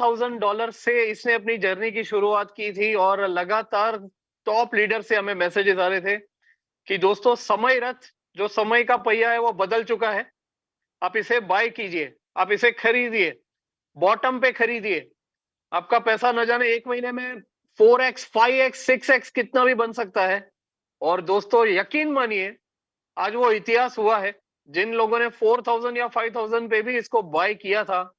$4,000 से इसने अपनी जर्नी की शुरुआत की थी और लगातार टॉप लीडर से हमें मैसेजेस आ रहे थे कि दोस्तों समय रथ, जो समय का पहिया है वो बदल चुका है। आप इसे बाय कीजिए, आप इसे खरीदिए, बॉटम पे खरीदिए। आपका पैसा न जाने 1 महीने में 4x, 5x, 6x कितना भी बन सकता है। और दोस्तों यकीन मानिए, आज वो इतिहास हुआ है। जिन लोगों ने 4,000 या 5,000 पे भी इसको बाय किया था,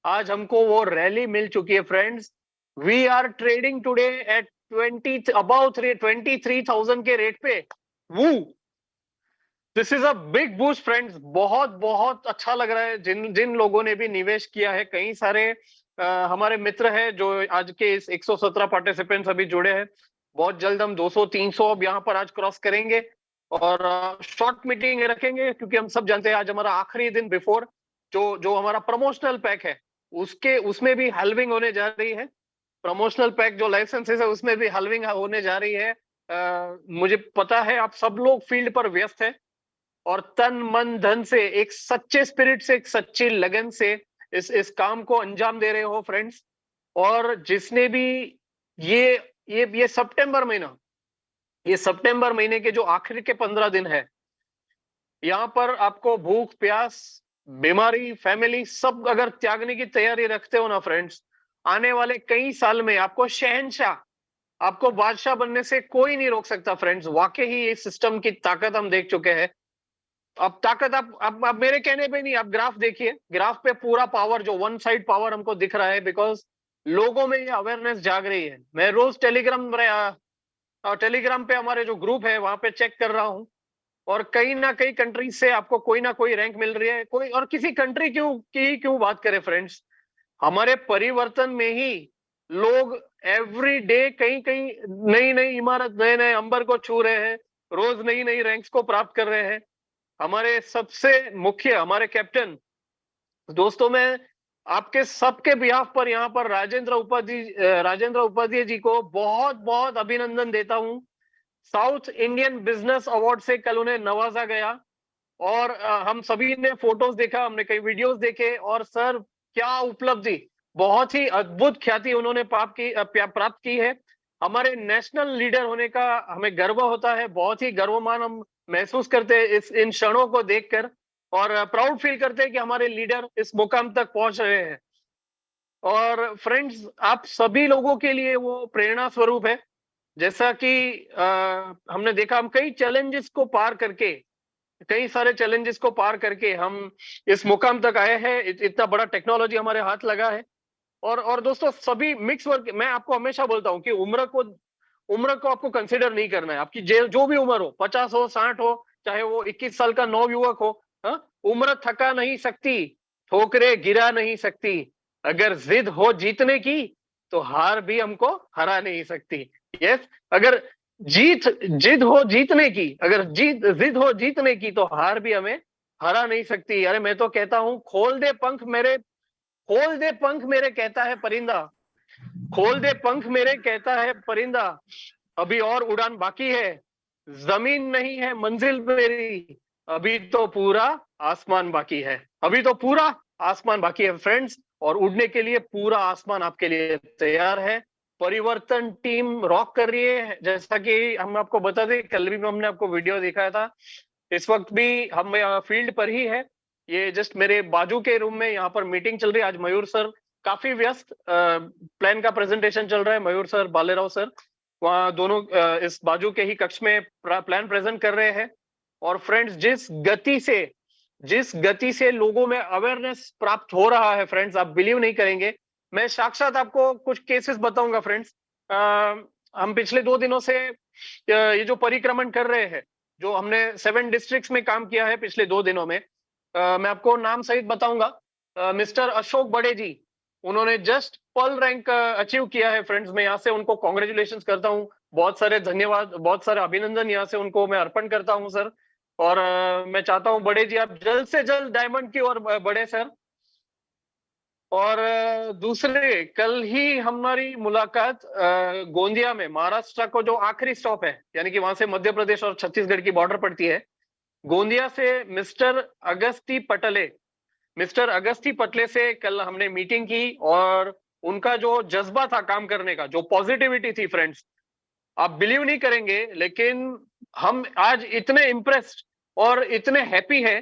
आज हमको वो रैली मिल चुकी है friends. We are trading today at 23,000 के रेट पे। वो this is a big boost friends. बहुत बहुत अच्छा लग रहा है जिन जिन लोगों ने भी निवेश किया है। कई सारे हमारे मित्र हैं जो आज के इस 117 पार्टिसिपेंट्स अभी जुड़े हैं। बहुत जल्द हम 200-300 अब यहाँ पर आज क्रॉस करेंगे और शॉर्ट मीटिंग रखेंगे, क्योंकि हम सब जानते हैं आज हमारा आखिरी दिन बिफोर जो जो हमारा प्रमोशनल पैक है उसके उसमें भी हल्विंग होने जा रही है। प्रमोशनल पैक जो लाइसेंसेस है उसमें भी हल्विंग होने जा रही है। मुझे पता है आप सब लोग फील्ड पर व्यस्त है और तन मन धन से एक सच्चे स्पिरिट से, एक सच्ची लगन से इस काम को अंजाम दे रहे हो फ्रेंड्स। और जिसने भी ये सितंबर महीने के जो आखिर के 15 दिन है, यहाँ पर आपको भूख प्यास, बीमारी, फैमिली सब अगर त्यागने की तैयारी रखते हो ना फ्रेंड्स, आने वाले कई साल में आपको शहंशाह, आपको बादशाह बनने से कोई नहीं रोक सकता फ्रेंड्स। वाकई ही इस सिस्टम की ताकत हम देख चुके हैं। अब ताकत आप मेरे कहने पे नहीं, आप ग्राफ देखिए, ग्राफ पे पूरा पावर जो वन साइड पावर हमको दिख रहा है, बिकॉज लोगों में ये अवेयरनेस जाग रही है। मैं रोज टेलीग्राम पे हमारे जो ग्रुप है वहां पे चेक कर रहा हूँ और कई ना कई कंट्री से आपको कोई ना कोई रैंक मिल रही है। कोई और किसी कंट्री क्यों बात करें फ्रेंड्स, हमारे परिवर्तन में ही लोग एवरी डे कहीं कहीं नई नई इमारत, नए नए अंबर को छू रहे हैं, रोज नई नई रैंक्स को प्राप्त कर रहे हैं। हमारे सबसे मुख्य हमारे कैप्टन दोस्तों, मैं आपके सबके बिहाफ पर यहाँ पर राजेंद्र उपाध्याय जी को बहुत बहुत अभिनंदन देता हूँ। साउथ इंडियन बिजनेस अवार्ड से कल उन्हें नवाजा गया और हम सभी ने फोटोज देखा, हमने कई वीडियोस देखे और सर क्या उपलब्धि, बहुत ही अद्भुत ख्याति उन्होंने प्राप्त की है। हमारे नेशनल लीडर होने का हमें गर्व होता है, बहुत ही गर्वमान हम महसूस करते हैं इन क्षणों को देखकर और प्राउड फील करते हैं कि हमारे लीडर इस मुकाम तक पहुंच रहे हैं। और फ्रेंड्स, आप सभी लोगों के लिए वो प्रेरणा स्वरूप है। जैसा कि हमने देखा, हम कई सारे चैलेंजेस को पार करके हम इस मुकाम तक आए हैं। इतना बड़ा टेक्नोलॉजी हमारे हाथ लगा है। और दोस्तों सभी मिक्स वर्क, मैं आपको हमेशा बोलता हूं कि उम्र को आपको कंसिडर नहीं करना है। आपकी जो भी उम्र हो, 50 हो, 60 हो, चाहे वो 21 साल का नव युवक हो, हाँ, उम्र थका नहीं सकती, ठोकरे गिरा नहीं सकती। अगर जिद हो जीतने की तो हार भी हमको हरा नहीं सकती। यस, अगर जिद हो जीतने की तो हार भी हमें हरा नहीं सकती। अरे मैं तो कहता हूं, खोल दे पंख मेरे कहता है परिंदा, खोल दे पंख मेरे कहता है परिंदा, अभी और उड़ान बाकी है, जमीन नहीं है मंजिल मेरी, अभी तो पूरा आसमान बाकी है, अभी तो पूरा आसमान बाकी है फ्रेंड्स। और उड़ने के लिए पूरा आसमान आपके लिए तैयार है। परिवर्तन टीम रॉक कर रही है। जैसा कि हम आपको बता दें, कल भी हमने आपको वीडियो दिखाया था, इस वक्त भी हम फील्ड पर ही है। ये जस्ट मेरे बाजू के रूम में यहाँ पर मीटिंग चल रही है। आज मयूर सर काफी व्यस्त, प्लान का प्रेजेंटेशन चल रहा है, मयूर सर, बालेराव सर वहाँ दोनों इस बाजू के ही कक्ष में प्लान प्रेजेंट कर रहे हैं। और फ्रेंड्स, जिस गति से लोगों में अवेयरनेस प्राप्त हो रहा है फ्रेंड्स, आप बिलीव नहीं करेंगे। मैं साक्षात आपको कुछ केसेस बताऊंगा फ्रेंड्स। हम पिछले 2 दिनों से ये जो परिक्रमण कर रहे हैं, जो हमने 7 डिस्ट्रिक्ट्स में काम किया है पिछले 2 दिनों में, मैं आपको नाम सहित बताऊंगा। मिस्टर अशोक बड़े जी, उन्होंने जस्ट पर्ल रैंक अचीव किया है फ्रेंड्स। मैं यहाँ से उनको कॉन्ग्रेचुलेशन करता हूँ, बहुत सारे धन्यवाद, बहुत सारे अभिनंदन यहाँ से उनको मैं अर्पण करता हूँ सर। और मैं चाहता हूँ बड़े जी आप जल्द से जल्द डायमंड की ओर बढ़े सर। और दूसरे, कल ही हमारी मुलाकात गोंदिया में, महाराष्ट्र को जो आखिरी स्टॉप है, यानी कि वहां से मध्य प्रदेश और छत्तीसगढ़ की बॉर्डर पड़ती है, गोंदिया से मिस्टर अगस्ती पटले से कल हमने मीटिंग की और उनका जो जज्बा था काम करने का, जो पॉजिटिविटी थी फ्रेंड्स, आप बिलीव नहीं करेंगे, लेकिन हम आज इतने इम्प्रेस्ड और इतने हैप्पी है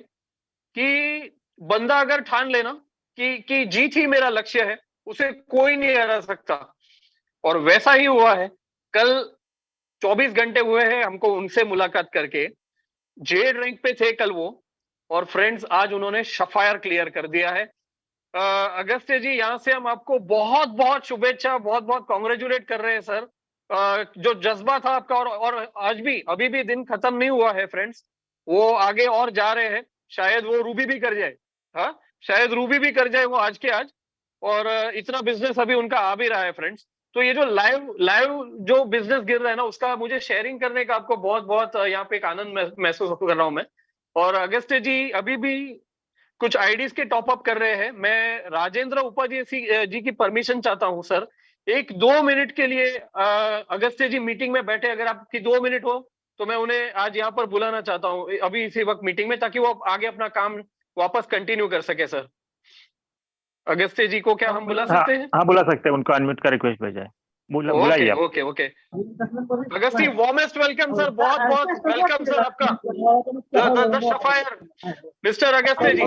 कि बंदा अगर ठान लेना कि जीत ही मेरा लक्ष्य है, उसे कोई नहीं हरा सकता। और वैसा ही हुआ है। कल 24 घंटे हुए हैं हमको उनसे मुलाकात करके। जेड रैंक पे थे कल वो, और फ्रेंड्स आज उन्होंने सफायर क्लियर कर दिया है। अगस्त्य जी, यहाँ से हम आपको बहुत बहुत शुभेच्छा, बहुत बहुत कॉन्ग्रेचुलेट कर रहे हैं सर। जो जज्बा था आपका, और आज भी, अभी भी दिन खत्म नहीं हुआ है फ्रेंड्स, वो आगे और जा रहे हैं। शायद वो रूबी भी कर जाए, हाँ, शायद रूबी भी कर जाए वो आज के आज। और इतना बिजनेस अभी उनका आ भी रहा है फ्रेंड्स। तो ये जो लाइव लाइव जो बिजनेस गिर रहा है ना, उसका मुझे शेयरिंग करने का आपको बहुत बहुत यहाँ पे एक आनंद महसूस कर रहा हूं मैं। और अगस्त्य जी अभी भी कुछ आईडीज के टॉप अप कर रहे हैं। मैं राजेंद्र उपाध्याय जी की परमिशन चाहता हूं सर, 1-2 मिनट के लिए अगस्त्य जी मीटिंग में बैठे, अगर आपकी 2 मिनट हो तो मैं उन्हें आज यहाँ पर बुलाना चाहता हूँ अभी इसी वक्त मीटिंग में, ताकि वो आगे अपना काम वापस कंटिन्यू कर सके सर। अगस्त्य जी को क्या हम बुला हाँ सकते हैं? हाँ, बुला सकते हैं, उनको अनम्यूट का रिक्वेस्ट भेजा है, बुलाइए ओके आप। Okay okay. Agastya, warmest welcome sir, बहुत बहुत वेलकम सर आपका, द सफायर मिस्टर अगस्त्य जी।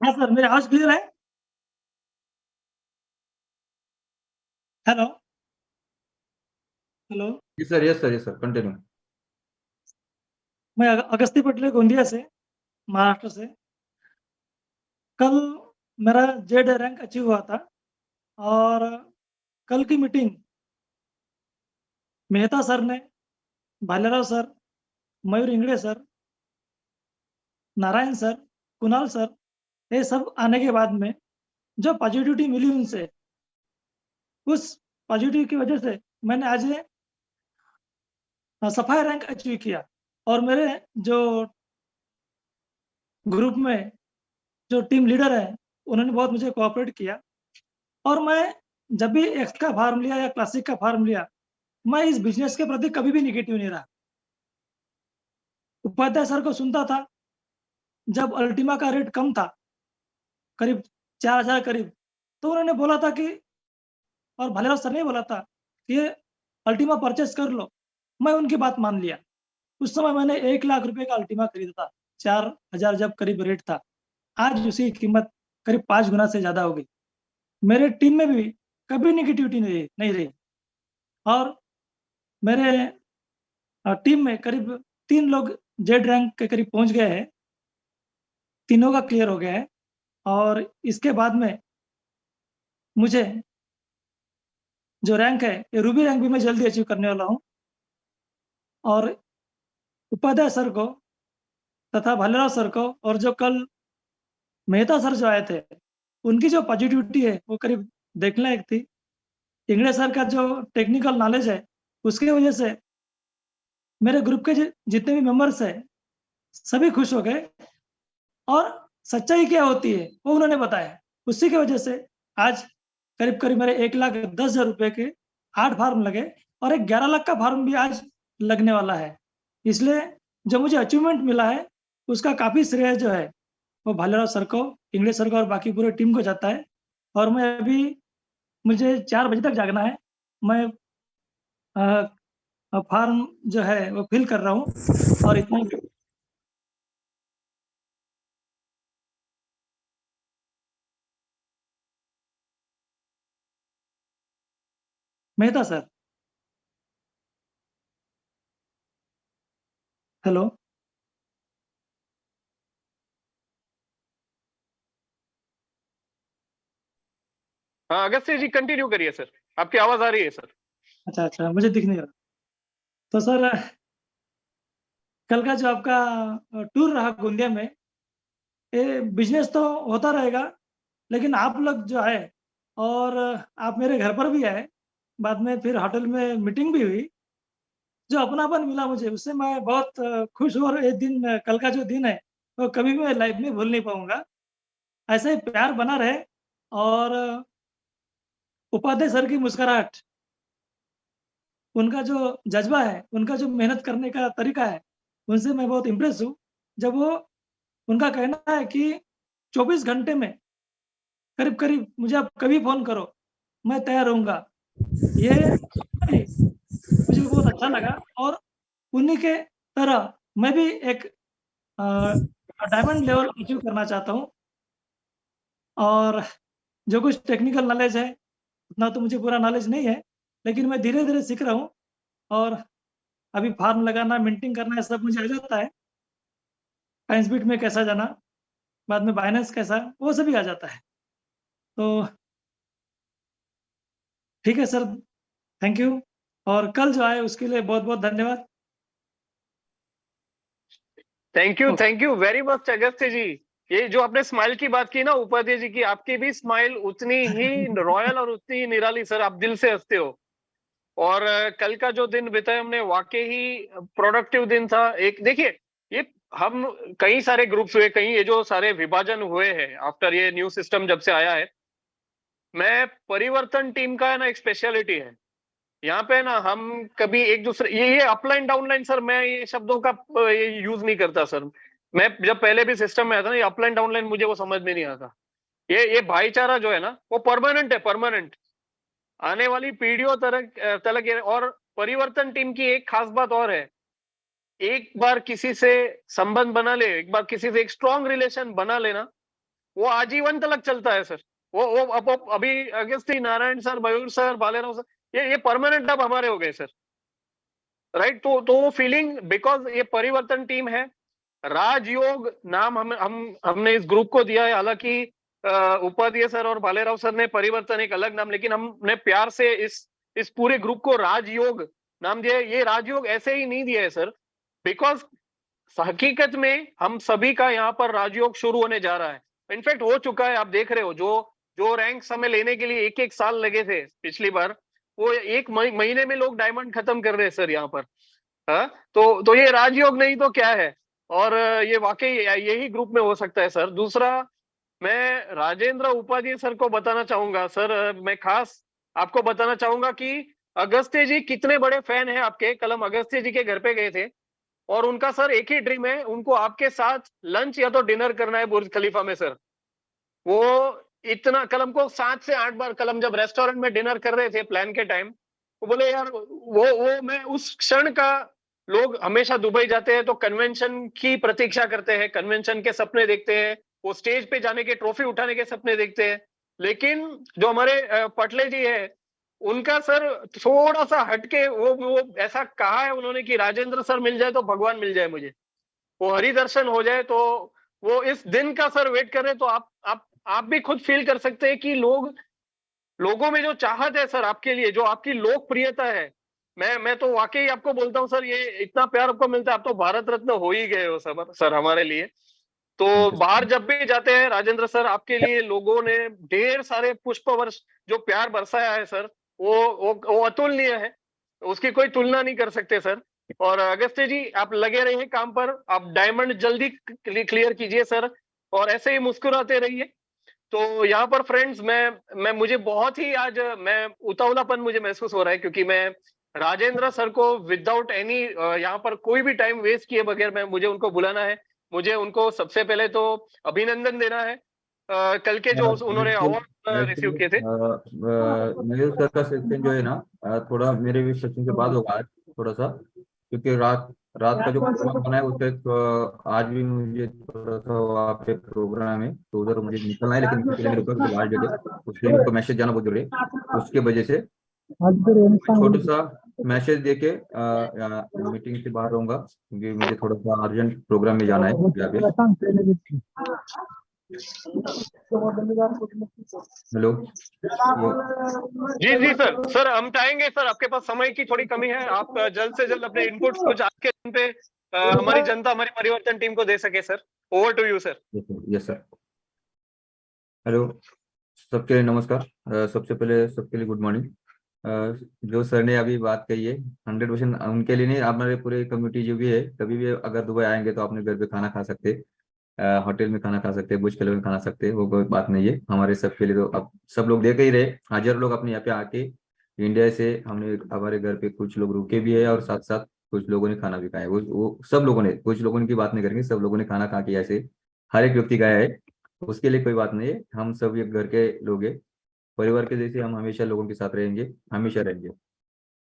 हाँ सर, मेरी आवाज क्लियर है? Hello hello. Yes sir, yes sir, yes sir, continue. मैं अगस्ती पटले, गोंदिया से, महाराष्ट्र से। कल मेरा जेड रैंक अचीव हुआ था, और कल की मीटिंग मेहता सर ने, Bhalerao sir, Mayur Ingade sir, Narayan sir, Kunal sir, ये सब आने के बाद में जो पॉजिटिविटी मिली उनसे, उस पॉजिटिव की वजह से मैंने आज सफाई रैंक अचीव किया। और मेरे जो ग्रुप में जो टीम लीडर है, उन्होंने बहुत मुझे कोऑपरेट किया। और मैं जब भी एक्स का फार्म लिया या क्लासिक का फार्म लिया, मैं इस बिजनेस के प्रति कभी भी निगेटिव नहीं रहा। उपाध्याय सर को सुनता था जब अल्टीमा का रेट कम था, करीब 4000 करीब, तो उन्होंने बोला था कि, और भालेराव सर ने बोला था कि ये अल्टीमा परचेस कर लो। मैं उनकी बात मान लिया। उस समय मैंने 1 लाख रुपए का अल्टीमा खरीदा था, 4000 जब करीब रेट था। आज उसकी कीमत करीब 5 गुना से ज्यादा हो गई। मेरे टीम में भी कभी निगेटिविटी नहीं रही। और मेरे टीम में करीब 3 लोग जेड रैंक के करीब पहुंच गए हैं, तीनों का क्लियर हो गया है। और इसके बाद में मुझे जो रैंक है, ये रूबी रैंक भी मैं जल्दी अचीव करने वाला हूँ। और उपाध्याय सर को तथा भालेराव सर को, और जो कल मेहता सर जो आए थे, उनकी जो पॉजिटिविटी है वो करीब देखने लायक थी। इंगड़े सर का जो टेक्निकल नॉलेज है, उसकी वजह से मेरे ग्रुप के जितने भी मेंबर्स हैं, सभी खुश हो गए। और सच्चाई क्या होती है वो उन्होंने बताया। उसी की वजह से आज करीब करीब मेरे 1,10,000 रुपए के 8 फार्म लगे, और एक 11 लाख का फार्म भी आज लगने वाला है। इसलिए जो मुझे अचीवमेंट मिला है, उसका काफ़ी श्रेय जो है वो भालेराव सर को, इंगले सर को और बाकी पूरे टीम को जाता है। और मैं अभी, मुझे 4 बजे तक जागना है। मैं फार्म जो है वो फिल कर रहा हूँ, और इतना ही। Mehta sir, hello. हाँ अगस्त्य जी कंटिन्यू करिए सर, आपकी आवाज आ रही है सर। अच्छा अच्छा, मुझे दिख नहीं रहा। तो सर, कल का जो आपका टूर रहा गोंदिया में, ये बिजनेस तो होता रहेगा, लेकिन आप लोग जो है, और आप मेरे घर पर भी आए, बाद में फिर होटल में मीटिंग भी हुई, जो अपनापन मिला मुझे, उससे मैं बहुत खुश हूँ। और ये दिन, कल का जो दिन है, वो कभी भी मैं लाइफ में भूल नहीं पाऊंगा। ऐसे ही प्यार बना रहे। और उपाध्याय सर की मुस्कुराहट, उनका जो जज्बा है, उनका जो मेहनत करने का तरीका है, उनसे मैं बहुत इम्प्रेस हूँ। जब वो उनका कहना है कि 24 घंटे में करीब-करीब मुझे आप कभी फ़ोन करो, मैं तैयार रहूँगा। ये मुझे बहुत अच्छा लगा और उन्हीं के तरह मैं भी एक अ, डायमंड लेवल अचीव करना चाहता हूँ और जो कुछ टेक्निकल नॉलेज है, उतना तो मुझे पूरा नॉलेज नहीं है, लेकिन मैं धीरे-धीरे सीख रहा हूँ और अभी फार्म लगाना, मिंटिंग करना ये सब मुझे आ जाता है। टाइमस्पीड में कैसा जाना, बाद में बाइनेंस कैसा, वो सभी आ जाता है। तो ठीक है सर, थैंक यू और कल जो आए उसके लिए बहुत-बहुत धन्यवाद। Thank you very much Agastya ji. ये जो आपने स्माइल की बात की ना उपाध्याय जी की, आपकी भी स्माइल उतनी ही रॉयल और उतनी ही निराली सर, आप दिल से हंसते हो। और कल का जो दिन बिताया हमने वाकई ही प्रोडक्टिव दिन था। एक देखिए, ये हम कई सारे ग्रुप्स हुए, कई ये जो सारे विभाजन हुए हैं आफ्टर ये न्यू सिस्टम जब से आया है, मैं परिवर्तन टीम का है ना एक स्पेशलिटी है यहाँ पे ना, हम कभी एक दूसरे ये अपलाइन डाउनलाइन सर, मैं ये शब्दों का ये यूज नहीं करता सर। मैं जब पहले भी सिस्टम में आया था ना, ये अपलाइन डाउनलाइन मुझे वो समझ में नहीं आता। ये भाईचारा जो है ना वो परमानेंट है, परमानेंट आने वाली पीढ़ियों तक तलक ये। और परिवर्तन टीम की एक खास बात और है, एक बार किसी से संबंध बना ले, एक बार किसी से एक स्ट्रॉन्ग रिलेशन बना लेना, वो आजीवन तलक चलता है सर। वो अभी Agasti Narayan sir, Mayur sir, Balerao sir, ये परमानेंट अब हमारे हो गए सर। राइट, तो वो फीलिंग, बिकॉज ये परिवर्तन टीम है। राजयोग नाम हमने इस ग्रुप को दिया है। हालांकि उपाध्याय सर और भालेराव सर ने परिवर्तन एक अलग नाम, लेकिन हमने प्यार से इस पूरे ग्रुप को राजयोग नाम दिया है। ये राजयोग ऐसे ही नहीं दिया है सर, बिकॉज हकीकत में हम सभी का यहाँ पर राजयोग शुरू होने जा रहा है। इनफैक्ट हो चुका है, आप देख रहे हो। जो जो रैंक्स हमें लेने के लिए एक एक साल लगे थे पिछली बार, वो एक महीने में लोग डायमंड खत्म कर रहे हैं सर यहाँ पर। हाँ, तो ये राजयोग नहीं तो क्या है। और ये वाकई यही ग्रुप में हो सकता है सर। दूसरा, मैं राजेंद्र उपाध्याय सर को बताना चाहूंगा सर, मैं खास आपको बताना चाहूंगा कि अगस्त्य जी कितने बड़े फैन हैं आपके। कल हम अगस्त्य जी के घर पे गए थे और उनका सर एक ही ड्रीम है, उनको आपके साथ लंच या तो डिनर करना है बुर्ज खलीफा में सर। वो इतना, कल हमको 7 से 8 बार, कल हम जब रेस्टोरेंट में डिनर कर रहे थे प्लान के टाइम, वो बोले यार वो मैं उस क्षण का, लोग हमेशा दुबई जाते हैं तो कन्वेंशन की प्रतीक्षा करते हैं, कन्वेंशन के सपने देखते हैं, वो स्टेज पे जाने के, ट्रॉफी उठाने के सपने देखते हैं। लेकिन जो हमारे पटले जी है, उनका सर थोड़ा सा हटके, वो ऐसा कहा है उन्होंने कि राजेंद्र सर मिल जाए तो भगवान मिल जाए मुझे, वो हरि दर्शन हो जाए। तो वो इस दिन का सर वेट कर रहे हैं। तो आप भी खुद फील कर सकते हैं कि लोगों में जो चाहत है सर आपके लिए, जो आपकी लोकप्रियता है, मैं तो वाकई आपको बोलता हूँ सर, ये इतना प्यार आपको मिलता है, आप तो भारत रत्न हो ही गए हो सर हमारे लिए। तो बाहर जब भी जाते हैं राजेंद्र सर, आपके लिए लोगों ने ढेर सारे पुष्प वर्ष जो प्यार बरसाया है सर, वो अतुलनीय है, उसकी कोई तुलना नहीं कर सकते सर। और अगस्त्य जी, आप लगे रहिए काम पर, आप डायमंड जल्दी क्लियर कीजिए सर, और ऐसे ही मुस्कुराते रहिए। तो यहाँ पर फ्रेंड्स, मैं मुझे बहुत ही आज मैं उतावलापन मुझे महसूस हो रहा है, क्योंकि मैं राजेंद्र सर को विदाउट एनी यहाँ पर कोई भी टाइम वेस्ट किए बगैर मुझे उनको बुलाना है। मुझे उनको सबसे पहले तो अभिनंदन देना है कल के जो उन्होंने अवार्ड रिसीव किए थे। मयूर सर का सेक्शन जो है ना, थोड़ा मेरे भी सेक्शन के बाद होगा आज, थोड़ा सा, क्योंकि रात रात का जो प्रोग्राम बना है उसके आज भी मुझे थोड़ा सा वहाँ पे प्रोग्राम है, तो उधर मुझे निकलना है, लेकिन उसके लिए मेरे ऊपर लास्ट डेट है, उसके लिए मेरे को मैसेज जाना बहुत जरूरी है। उसके वजह से छोटा सा मैसेज देके मीटिंग से बाहर रहूंगा, क्योंकि मुझे थोड़ा सा अर्जेंट प्रोग्राम में जाना है यहाँ पे। हेलो जी सर हम चाहेंगे सर, आपके पास समय की थोड़ी कमी है, आप जल्द से जल्द अपने इनपुट्स कुछ आज के दिन पे हमारी जनता, हमारी परिवर्तन टीम को दे सके sir. Over to you sir. Yes sir. Hello सबके लिए नमस्कार। सबसे पहले सबके लिए गुड मॉर्निंग। जो सर ने अभी बात कही है 100% उनके लिए नहीं, हमारे पूरे कम्युनिटी जो भी है, कभी भी अगर दुबई आएंगे तो अपने घर पे खाना खा सकते, होटल में खाना खा सकते, बुर्ज खलीफा में खाना सकते, वो कोई बात नहीं है हमारे सबके लिए। तो अब सब लोग देख ही रहे, 1000 लोग अपने यहाँ पे आके इंडिया से हमने हमारे घर पे कुछ लोग रुके भी है और साथ साथ कुछ लोगों ने खाना भी खाया। वो सब लोगों ने, कुछ लोगों की बात नहीं करेंगे, सब लोगों ने खाना खा के ऐसे हर एक व्यक्ति गया है। उसके लिए कोई बात नहीं है, हम सब एक घर के लोग हैं, परिवार के जैसे हम हमेशा लोगों के साथ रहेंगे, हमेशा रहेंगे।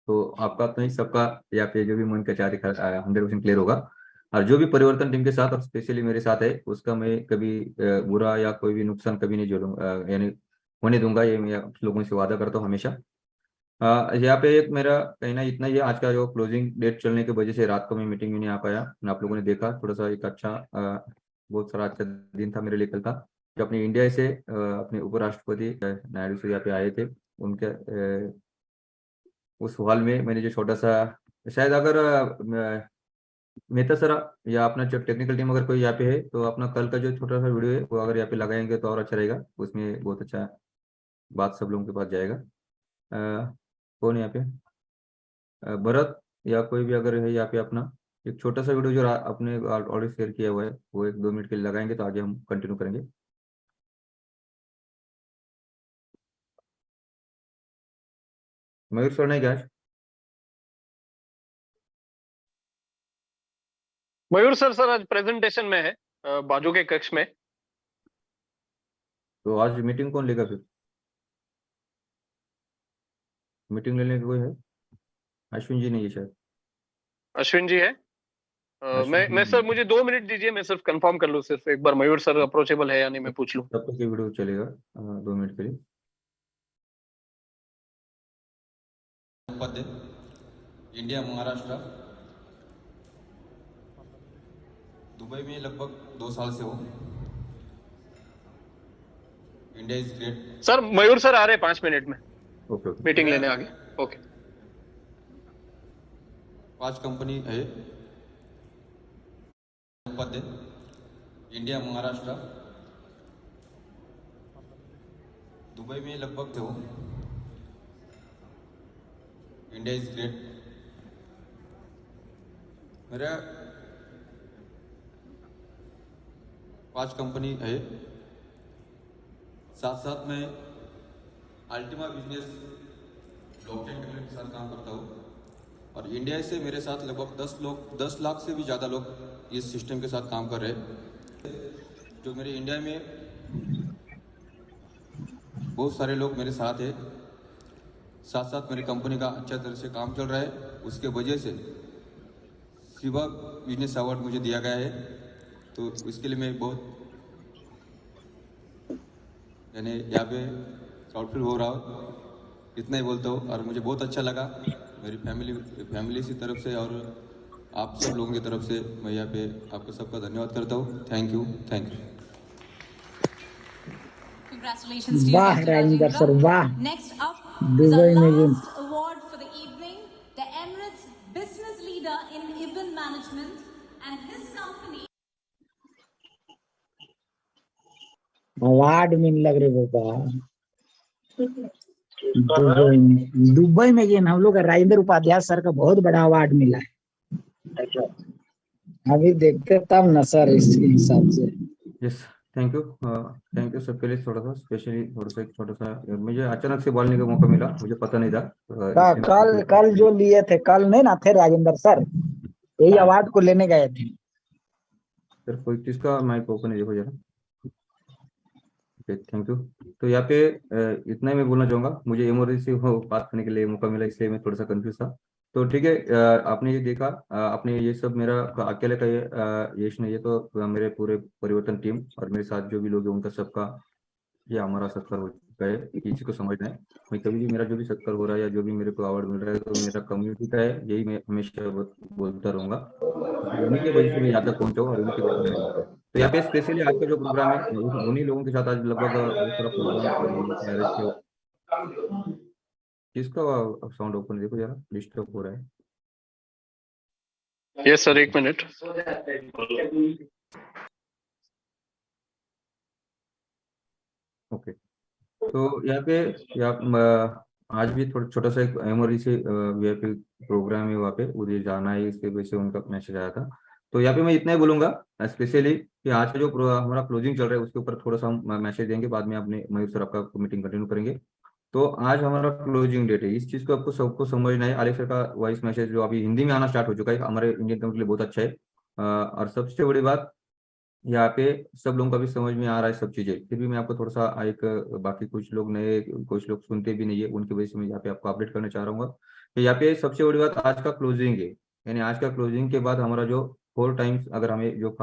तो आपका तो नहीं, सबका या पे जो भी मन का चाह 100% क्लियर होगा। और जो भी परिवर्तन टीम के साथ और स्पेशली मेरे साथ है, उसका मैं कभी बुरा या कोई भी नुकसान कभी नहीं झेलूंगा, यानी होने दूंगा, ये मैं आप लोगों से वादा करता हूँ हमेशा। यहाँ पे एक मेरा कहना इतना ही है, आज का जो क्लोजिंग डेट चलने की वजह से रात को मैं मीटिंग में नहीं आ पाया। आप लोगों ने देखा थोड़ा सा एक अच्छा बहुत सारा अच्छा दिन था मेरे लिए कल का, जो अपने इंडिया से अपने उपराष्ट्रपति नायडू से यहाँ पे आए थे। उनके उस हॉल में मैंने जो छोटा सा, शायद अगर मेहता सर या अपना जो टेक्निकल टीम अगर कोई यहाँ पे है तो अपना कल का जो छोटा सा वीडियो है वो अगर यहाँ पे लगाएंगे तो और अच्छा रहेगा, उसमें बहुत अच्छा बात सब लोगों के पास जाएगा। कौन है यहाँ पे, भरत या कोई भी अगर है यहाँ पे अपना एक छोटा सा वीडियो जो आपने ऑलरेडी शेयर किया हुआ है, वो 1-2 मिनट के लिए लगाएंगे तो आगे हम कंटिन्यू करेंगे। मयूर सर नहीं क्या आज? मयूर सर आज प्रेजेंटेशन में है, बाजू के कक्ष में। तो आज मीटिंग कौन लेगा फिर? मीटिंग लेने का कोई है? अश्विन जी नहीं है शायद। अश्विन जी है। मैं अश्विन सर, मुझे 2 मिनट दीजिए, मैं सिर्फ कंफर्म कर लूँ सिर्फ एक बार मयूर सर अप्रोचेबल है या नहीं, मैं पूछ लूँ। तब तक ये वीडियो चलेगा 2 मिनट के लिए। पद इंडिया महाराष्ट्र दुबई में लगभग 2 साल से हूँ। India is great. Sir Mayur sir आ रहे 5 मिनट में ओके ओके। मीटिंग लेने आगे। ओके। 5 कंपनी है। पद इंडिया महाराष्ट्र दुबई में लगभग से हूँ। India is great. मेरा 5 कंपनी है, साथ साथ मैं अल्टीमा बिजनेस ब्लॉकचेन टेक्नोलॉजी के साथ काम करता हूँ। और इंडिया से मेरे साथ लगभग 10 लाख से भी ज़्यादा लोग इस सिस्टम के साथ काम कर रहे हैं। जो मेरे इंडिया में बहुत सारे लोग मेरे साथ हैं, साथ साथ मेरी कंपनी का अच्छा तरह से काम चल रहा है। उसके वजह से शिवा बिजनेस अवार्ड मुझे दिया गया है, तो इसके लिए मैं बहुत यानी यहाँ पे प्राउडफुल हो रहा हूँ। इतना ही बोलता हूँ। और मुझे बहुत अच्छा लगा मेरी फैमिली की तरफ से और आप सब लोगों की तरफ से मैं यहाँ पे आपको सबका धन्यवाद करता हूँ। Thank you. Congratulations to you, वाह Mr. Rajendra sir, Rajendra. वाह। Next up is Dubai our में भी last award for the evening, the Emirates Business Leader in Event Management and his company. Award मिल लग रहे बाबा। दुबई में ये हम लोग का राजेंद्र उपाध्याय सर का बहुत बड़ा अवार्ड मिला है। अभी देखते तब न सर इसके हिसाब से। यस, थैंक यू सबके लिए। थोड़ा सा स्पेशली एक छोटा सा मुझे अचानक से बोलने का मौका मिला, मुझे पता नहीं था। कल जो लिए थे, कल नहीं ना थे राजेंद्र सर, यही अवार्ड को लेने गए थे। सर कोई चीज का माइक ओपन है, देखो जरा। Okay, thank you. तो यहाँ पे इतना ही मैं बोलना चाहूंगा। मुझे इमरजेंसी बात करने के लिए मौका मिला, इसलिए मैं थोड़ा सा कंफ्यूज था। तो ठीक है, आपने ये देखा, आपने ये सब मेरा अकेले का ये यश नहीं, ये तो मेरे पूरे परिवर्तन टीम और मेरे साथ जो भी लोग हैं उनका सबका ये हमारा सत्कार हो चुका है। किसी को समझना है, मैं कभी भी मेरा जो भी सत्कार हो रहा है या जो भी मेरे को अवार्ड मिल रहा है तो मेरा कम्युनिटी का है, यही मैं हमेशा बोलता रहूंगा। उन्हीं की वजह से मैं यहाँ तक पहुंचा हूँ और उन्हीं की वजह से मैं यहाँ पे हूँ। तो यहाँ पे स्पेशली आज का जो प्रोग्राम है उन्हीं लोगों के साथ आज लगभग बहुत सारा प्रोग्राम। किसका साउंड ओपन देखो जरा, डिस्टर्ब हो रहा है। Yes sir, 1 minute. ओके, तो यहाँ पे आज भी थोड़ा छोटा सा एक इमरजेंसी वीआईपी प्रोग्राम है, वहाँ पे उधर जाना है, इसके वजह से उनका मैसेज आया था। तो यहाँ पे मैं इतना ही बोलूंगा स्पेशली कि आज का जो हमारा क्लोजिंग चल रहा है उसके ऊपर थोड़ा सा हम मैसेज देंगे, बाद में अपने मयूर सर आपका मीटिंग कंटिन्यू करेंगे। तो आज हमारा क्लोजिंग डेट है, इस चीज को आपको सबको समझना है। आलेख सर का वॉइस मैसेज जो अभी हिंदी में आना स्टार्ट हो चुका है, हमारे इंडियन कंपनी के लिए बहुत अच्छा है। और सबसे बड़ी बात यहाँ पे सब लोगों को भी समझ में आ रहा है सब चीजें, फिर भी मैं आपको थोड़ा सा एक बाकी कुछ लोग नए, कुछ लोग सुनते भी नहीं है, उनकी वजह से मैं यहाँ पे आपको अपडेट करना चाह रहा हूँ। तो यहाँ पे सबसे बड़ी बात आज का क्लोजिंग है, यानी आज का क्लोजिंग के बाद हमारा जो 4 टाइम्स अगर हमें जो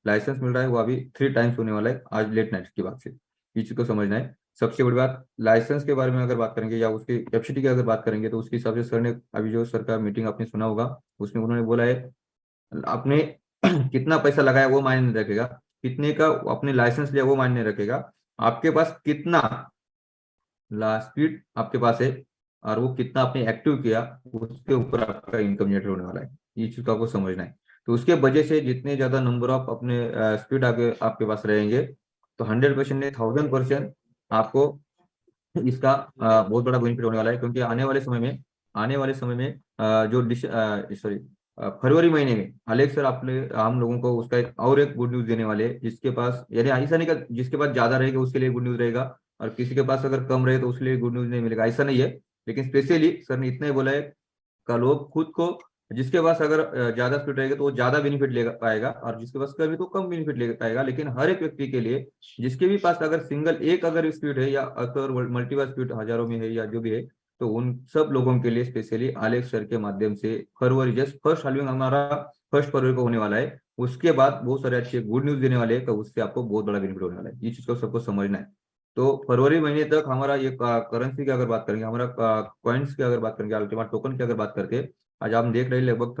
लाइसेंस मिल रहा है वो अभी 3 टाइम्स होने वाला है आज लेट नाइट के बाद से, इस चीज को समझना है। सबसे बड़ी बात लाइसेंस के बारे में अगर बात करेंगे या उसकी एफसीटी की अगर बात करेंगे, तो उसके हिसाब से सर ने अभी जो सर का मीटिंग आपने सुना होगा, उसमें उन्होंने बोला है आपने कितना पैसा लगाया वो मायने नहीं रखेगा, कितने का अपने लाइसेंस लिया वो मायने रखेगा, आपके पास कितना स्पीड आपके पास है और वो कितना आपने एक्टिव किया, उसके ऊपर आपका इनकम जनरेट होने वाला है। ये चीज को आपको समझना है। तो उसके वजह से जितने ज्यादा नंबर ऑफ अपने स्पीड आपके पास रहेंगे, तो 100% नहीं 1000% आपको इसका बहुत बड़ा बेनिफिट होने वाला है। क्योंकि आने वाले समय में फरवरी महीने में अलेख सर आपने हम लोगों को उसका एक गुड न्यूज देने वाले हैं, जिसके पास यानी ऐसा नहीं का जिसके पास ज्यादा रहेगा उसके लिए गुड न्यूज रहेगा और किसी के पास अगर कम रहे तो उसके लिए गुड न्यूज नहीं मिलेगा, ऐसा नहीं है। लेकिन स्पेशली सर ने इतना ही बोला है का लोग खुद को, जिसके पास अगर ज्यादा स्पीड रहेगा तो वो ज्यादा बेनिफिट ले पाएगा और जिसके पास कम है तो कम बेनिफिट ले पाएगा। लेकिन हर एक व्यक्ति के लिए जिसके भी पास अगर सिंगल एक अगर स्पीड है या अगर मल्टीपल स्पीड हजारों में है या जो भी है, तो उन सब लोगों के लिए स्पेशली आलेख सर के माध्यम से फरवरी जस्ट फर्स्ट हाल्विंग हमारा 1 फरवरी को होने वाला है, उसके बाद बहुत सारे अच्छे गुड न्यूज देने वाले हैं, तो उससे आपको बहुत बड़ा बेनिफिट होने वाला है। ये चीज को सबको समझना है। तो फरवरी महीने तक हमारा ये करेंसी की अगर बात करेंगे, हमारा कॉइन्स की अगर बात करेंगे, अल्टीमेट टोकन की अगर बात करके आज हम देख रहे हैं लगभग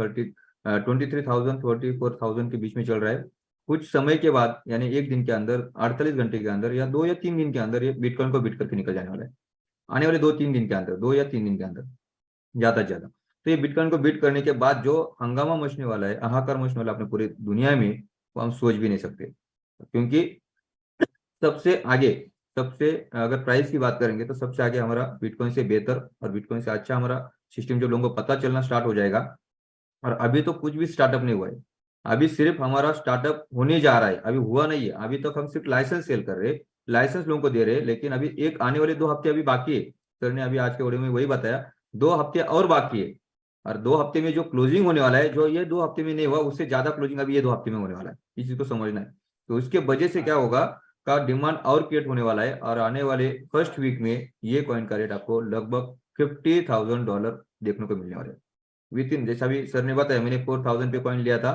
23,000 24,000 के बीच में चल रहा है। कुछ समय के बाद यानी एक दिन के अंदर 48 घंटे के अंदर या 2 या 3 दिन के अंदर ये बिटकॉइन को बीट करके निकल जाने वाला है। आने वाले 2-3 दिन के अंदर, 2 या 3 दिन के अंदर ज्यादा से ज्यादा। तो ये बिटकॉइन को बीट करने के बाद जो हंगामा मचने वाला है, हाहाकार मचने वाला है अपने पूरी दुनिया में, वो हम सोच भी नहीं सकते। क्योंकि सबसे अगर प्राइस की बात करेंगे तो सबसे आगे हमारा बिटकॉइन से बेहतर और बिटकॉइन से अच्छा हमारा सिस्टम जो लोगों को पता चलना स्टार्ट हो जाएगा। और अभी तो कुछ भी स्टार्टअप नहीं हुआ है, अभी सिर्फ हमारा स्टार्टअप होने जा रहा है, अभी हुआ नहीं है। अभी तक हम सिर्फ लाइसेंस सेल कर रहे हैं, लाइसेंस लोगों को दे रहे हैं, लेकिन अभी एक आने वाले 2 हफ्ते अभी बाकी है। सर ने अभी आज के वीडियो में वही बताया, 2 हफ्ते और बाकी है। और 2 हफ्ते में जो क्लोजिंग होने वाला है, जो ये 2 हफ्ते में नहीं हुआ उससे ज्यादा क्लोजिंग अभी ये 2 हफ्ते में होने वाला है। इस चीज को समझना है। तो उसके वजह से क्या होगा का डिमांड और क्रिएट होने वाला है और आने वाले फर्स्ट वीक में ये कॉइन का रेट आपको लगभग $50,000 देखने को मिलने वाला है विद इन। जैसा भी सर ने बताया, मैंने 4,000 पे कॉइन लिया था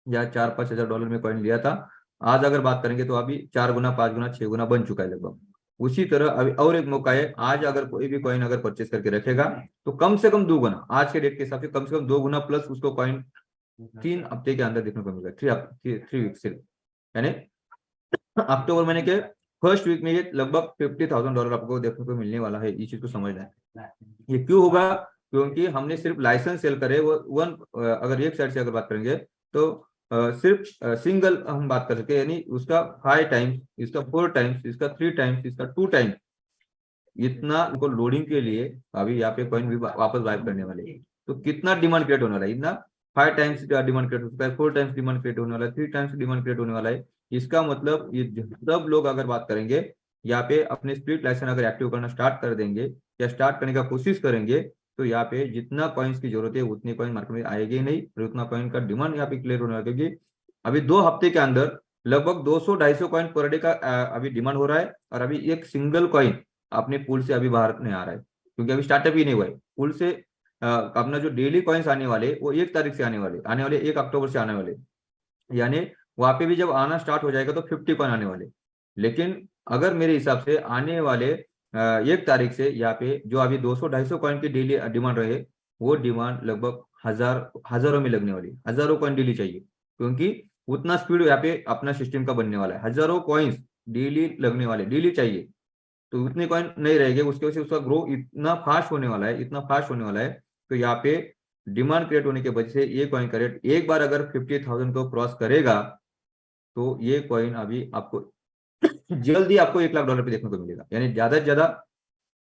या $4-5 में कॉइन लिया था। आज अगर बात करेंगे तो अभी 4 गुना, 5 गुना, 6 गुना बन चुका है लगभग। उसी तरह अभी और एक मौका है, आज अगर कोई भी कॉइन अगर परचेस करके रखेगा तो कम से कम 2 गुना, आज के डेट के हिसाब से कम 2 गुना प्लस उसको कॉइन 3 हफ्ते के अंदर देखने को मिलेगा। 3 वीक सिर्फ, यानी अक्टूबर महीने के फर्स्ट वीक में ये लगभग $50,000 आपको देखने को मिलने वाला है। इस चीज को समझना है। ये क्यों होगा? क्योंकि हमने सिर्फ लाइसेंस सेल करे वो अगर एक साइड से अगर बात करेंगे तो सिर्फ सिंगल हम बात कर सकते हैं, यानी उसका 5 टाइम्स, इसका 4 टाइम्स, इसका 3 टाइम्स, इसका 2 टाइम्स, इतना उनको लोडिंग के लिए अभी यहाँ पे कॉइन भी वापस वाइप करने वाले हैं। तो कितना डिमांड क्रिएट होने वाला है? इतना 5 टाइम्स डिमांड क्रिएट हो सकता है, 4 टाइम्स डिमांड क्रिएट होने वाला है, 3 टाइम्स डिमांड क्रिएट होने वाला है। इसका मतलब ये सब लोग अगर बात करेंगे यहाँ पे अपने स्प्लिट लाइसेंस अगर एक्टिव करना स्टार्ट कर देंगे या स्टार्ट करने का कोशिश करेंगे, तो यहाँ पे जितना कॉइन्स की जरूरत है उतनी कॉइन मार्केट में आएगी नहीं और उतना कॉइन का डिमांड यहाँ पे क्लियर होने वाला है। क्योंकि अभी 2 हफ्ते के अंदर लगभग 200-250 कॉइन पर डे का अभी डिमांड हो रहा है और अभी एक सिंगल कॉइन अपने पूल से अभी बाहर नहीं आ रहा है, क्योंकि अभी स्टार्टअप ही नहीं हुआ है। पूल से अपना जो डेली कॉइन्स आने वाले वो 1 तारीख से आने वाले 1 अक्टूबर से आने वाले, यानी वहां पे भी जब आना स्टार्ट हो जाएगा तो 50 कॉइन आने वाले। लेकिन अगर मेरे हिसाब से आने वाले 1 तारीख से यहाँ पे जो अभी 200-250 कॉइन की डेली डिमांड रहे, वो डिमांड लगभग हजारों में लगने वाली, हजारों कॉइन डेली चाहिए, क्योंकि उतना स्पीड यहाँ पे अपना सिस्टम का बनने वाला है। हजारों कॉइन्स डेली लगने वाले, डेली चाहिए। तो उतने कॉइन नहीं रहेंगे, उसके वजह से उसका ग्रो इतना फास्ट होने वाला है, तो यहाँ पे डिमांड क्रिएट होने के वजह से ये कॉइन का रेट एक बार अगर 50,000 को क्रॉस करेगा तो ये कॉइन अभी आपको जल्दी आपको $1,00,000 पे देखने को मिलेगा। यानी ज्यादा से ज्यादा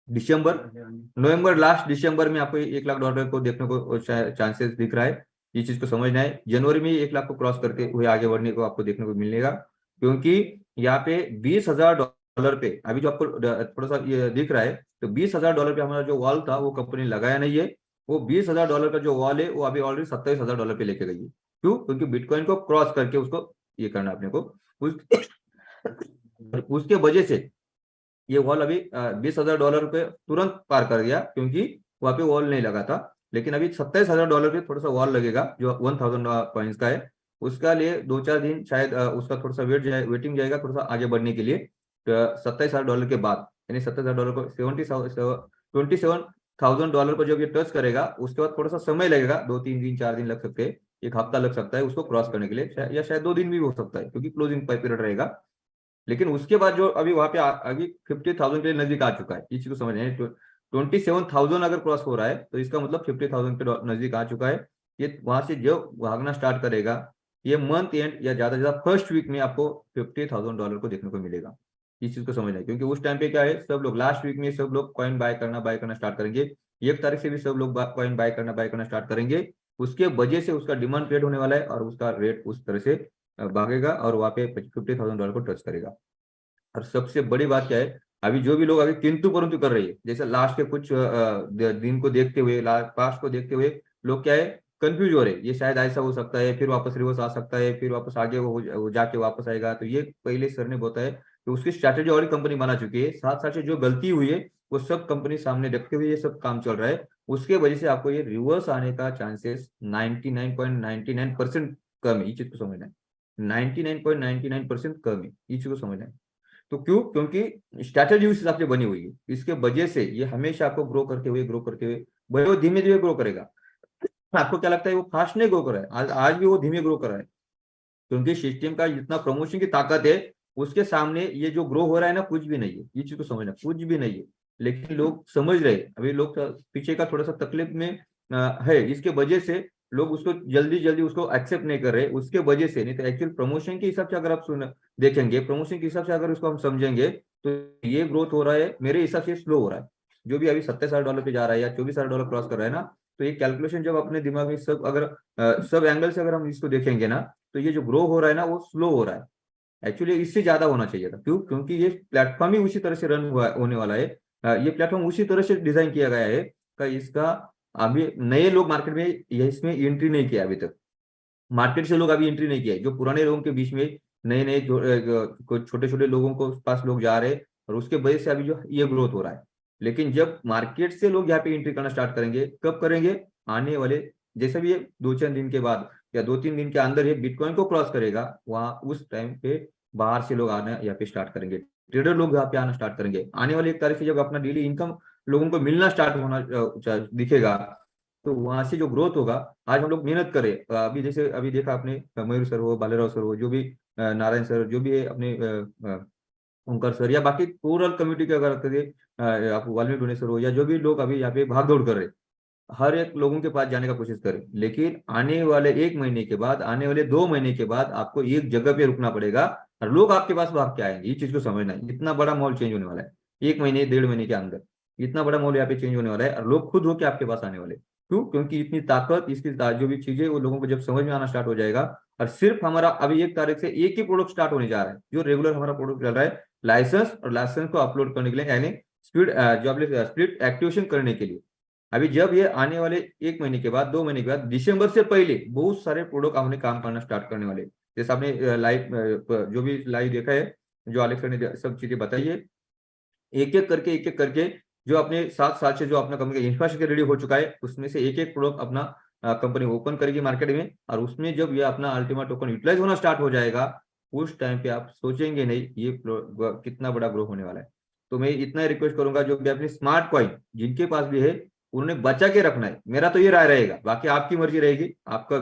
नवंबर लास्ट दिसंबर में आपको $1,00,000 को देखने को चांसेस दिख रहा है। ये चीज को समझना है। जनवरी में 1 लाख को क्रॉस करते हुए आगे बढ़ने को आपको देखने को मिलेगा, क्योंकि यहाँ पे $20,000 डॉलर पे, अभी जो आपको थोड़ा सा ये दिख रहा है, तो $20,000 पे हमारा जो वॉल था वो कंपनी लगाया नहीं है। वो $20,000 का जो वॉल है वो अभी ऑलरेडी $27,000 पे लेके गई है। क्यों? क्योंकि बिटकॉइन को क्रॉस करके उसको ये करना है अपने को, उसके वजह से ये वॉल अभी $20,000 पे तुरंत पार कर गया, क्योंकि वहां पे वॉल नहीं लगा था। लेकिन अभी $27,000 पे थोड़ा सा वॉल लगेगा जो 1000 कॉइन्स का है। उसका लिए 2-4 दिन शायद उसका थोड़ा सा वेटिंग जाएगा थोड़ा सा आगे बढ़ने के लिए। $27,000 के बाद, यानी $27,000 को $27,000 को जब ये टच करेगा उसके बाद थोड़ा सा समय लगेगा, 2-3 दिन 4 दिन लग सकते हैं, 1 हफ्ता लग सकता है उसको क्रॉस करने के लिए, या शायद 2 दिन भी हो सकता है, क्योंकि क्लोजिंग पीरियड रहेगा। लेकिन उसके बाद जो अभी वहां पे अभी 50,000 के नजदीक आ चुका है, इस चीज को समझना है। 27,000 अगर क्रॉस हो रहा है तो इसका मतलब 50,000 के नजदीक आ चुका है। ये वहां से जो भागना स्टार्ट करेगा, ये मंथ एंड या ज्यादा फर्स्ट वीक में आपको $50,000 को देखने को मिलेगा। इस चीज को समझना है, क्योंकि उस टाइम पे क्या है, सब लोग लास्ट वीक में सब लोग कॉइन बाय करना स्टार्ट करेंगे। 1 तारीख से भी सब लोग कॉइन बाय करना स्टार्ट करेंगे। उसके वजह से उसका डिमांड क्रिएट होने वाला है और उसका रेट उस तरह से भागेगा और वहां पे $50,000 को टच करेगा। और सबसे बड़ी बात क्या है, अभी जो भी लोग अभी किंतु परंतु कर रही है, जैसे लास्ट के कुछ दिन को देखते हुए, पास्ट को देखते हुए लोग क्या है, कंफ्यूज हो रहे हैं, ये शायद ऐसा हो सकता है, फिर वापस रिवर्स आ सकता है, फिर वापस आगे वो जाके वापस आएगा। तो ये पहले सर ने बताया कि उसकी स्ट्रैटेजी और कंपनी बना चुकी है, साथ साथ से जो गलती हुई है वो सब कंपनी सामने रखते हुए ये सब काम चल रहा है। उसके वजह से आपको ये रिवर्स आने का चांसेस 99.99% कम है। ये चीज को समझना है, 99.99% कम है, ये चीज को समझना है। तो क्यों? क्योंकि स्ट्रैटेजी उस हिसाब से बनी हुई है। इसके वजह से ये हमेशा आपको ग्रो करते हुए भाई वो धीमे धीमे ग्रो करेगा। आपको क्या लगता है वो फास्ट नहीं ग्रो कर रहा है? आज भी वो धीमे ग्रो कर रहा है, क्योंकि सिस्टम का जितना प्रमोशन की ताकत है उसके सामने ये जो ग्रो हो रहा है ना, कुछ भी नहीं है। ये चीज को समझना, कुछ भी नहीं है। लेकिन लोग समझ रहे, अभी लोग पीछे का थोड़ा सा तकलीफ में है, इसके वजह से लोग उसको जल्दी उसको एक्सेप्ट नहीं कर रहे, उसके वजह से। नहीं तो एक्चुअल प्रमोशन के हिसाब से अगर आप देखेंगे, प्रमोशन के हिसाब से अगर उसको हम समझेंगे, तो ये ग्रोथ हो रहा है मेरे हिसाब से स्लो हो रहा है। जो भी अभी $27,000 पे जा रहा है या $24,000 क्रॉस कर रहा है ना, तो ये कैलकुलेशन जब अपने दिमाग में सब अगर सब एंगल से अगर हम इसको देखेंगे ना, तो ये जो ग्रो हो रहा है ना वो स्लो हो रहा है। एक्चुअली इससे ज्यादा होना चाहिए था। क्यों? क्योंकि ये प्लेटफॉर्म ही उसी तरह से रन होने वाला है। ये प्लेटफॉर्म उसी तरह से डिजाइन किया गया है कि इसका अभी नए लोग मार्केट में इसमें एंट्री नहीं किया अभी तक। मार्केट से लोग अभी एंट्री नहीं किया है। जो पुराने लोगों के बीच में नए छोटे छोटे लोगों को पास लोग जा रहे हैं, और उसके वजह से अभी जो ये ग्रोथ हो रहा है। लेकिन जब मार्केट से लोग यहाँ पे एंट्री करना स्टार्ट करेंगे, कब करेंगे? आने वाले जैसे भी 2-4 दिन के बाद या 2-3 दिन के अंदर ये बिटकॉइन को क्रॉस करेगा, वहां उस टाइम पे बाहर से लोग आना यहाँ पे स्टार्ट करेंगे, ट्रेडर लोग यहाँ पे आना स्टार्ट करेंगे। आने वाली 1 तारीख से जब अपना डेली इनकम लोगों को मिलना स्टार्ट होना दिखेगा, तो वहां से जो ग्रोथ होगा। आज हम लोग मेहनत करें, अभी जैसे अभी देखा आपने, मयूर सर हो, बालेराव सर हो, जो भी नारायण सर, जो भी है अपने ओंकार सर, या बाकी पूरल कम्युनिटी के अगर करिए, आप वाल्मीकि सर हो, या जो भी लोग अभी यहाँ पे भाग दौड़ कर रहे, हर एक लोगों के पास जाने का कोशिश करें। लेकिन आने वाले 1 महीने के बाद, आने वाले 2 महीने के बाद आपको एक जगह पे रुकना पड़ेगा और लोग आपके पास भाग के आएंगे। ये चीज को समझना है, इतना बड़ा माहौल चेंज होने वाला है 1 महीने 1.5 महीने के अंदर। इतना बड़ा माहौल यहाँ पे चेंज होने वाला है और लोग खुद होकर आपके पास आने वाले। क्यों? क्योंकि इतनी ताकत, इसकी जो भी चीजें वो लोगों को जब समझ में आना स्टार्ट हो जाएगा। और सिर्फ हमारा अभी 1 तारीख से एक ही प्रोडक्ट स्टार्ट होने जा रहा है, जो रेगुलर हमारा प्रोडक्ट चल रहा है, लाइसेंस, और लाइसेंस को अपलोड करने के लिए, यानी स्पीड एक्टिवेशन करने के लिए। अभी जब ये आने वाले 1 महीने के बाद, 2 महीने के बाद, दिसंबर से पहले बहुत सारे प्रोडक्ट हमने काम करना स्टार्ट करने वाले। जैसे आपने लाइव जो भी लाइव देखा है, जो अलेक्स ने सब चीजें बताई है, एक एक करके जो अपने 7 साल से जो अपना कंपनी का इंफ्रास्ट्रक्चर रेडी हो चुका है, उसमें से एक प्रोडक्ट अपना कंपनी ओपन करेगी मार्केट में। और उसमें जब ये अपना अल्टीमा टोकन यूटिलाइज होना स्टार्ट हो जाएगा, उस टाइम पे आप सोचेंगे नहीं ये कितना बड़ा ग्रो होने वाला है। तो मैं इतना रिक्वेस्ट करूंगा, जो भी अपनी स्मार्ट कॉइन जिनके पास भी है, उन्होंने बचा के रखना है। मेरा तो ये राय रहेगा, बाकी आपकी मर्जी रहेगी, आपका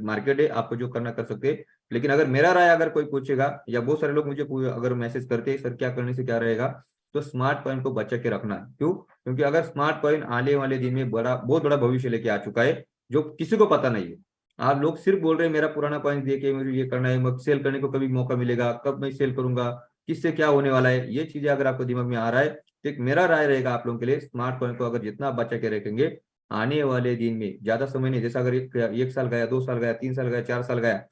मार्केट है, आपको जो करना कर सकते हैं। लेकिन अगर मेरा राय अगर कोई पूछेगा, या बहुत सारे लोग मुझे अगर मैसेज करते हैं, सर क्या करने से क्या रहेगा, तो स्मार्ट कॉइन को बचा के रखना है। क्यों? क्योंकि अगर स्मार्ट कॉइन आने वाले दिन में बहुत बड़ा भविष्य लेके आ चुका है, जो किसी को पता नहीं है। आप लोग सिर्फ बोल रहे हैं मेरा पुराना कॉइन दे के मुझे ये करना है, सेल करने को कभी मौका मिलेगा, कब मैं सेल करूंगा, किससे क्या होने वाला है, ये चीजें अगर आपको दिमाग में आ रहा है, तो एक मेरा राय रहेगा आप लोगों के लिए, स्मार्ट कॉइन को अगर जितना बचा के रखेंगे, आने वाले दिन में ज्यादा समय नहीं, जैसा अगर 1 साल गया, 2 साल गया, 3 साल गया, 4 साल गया,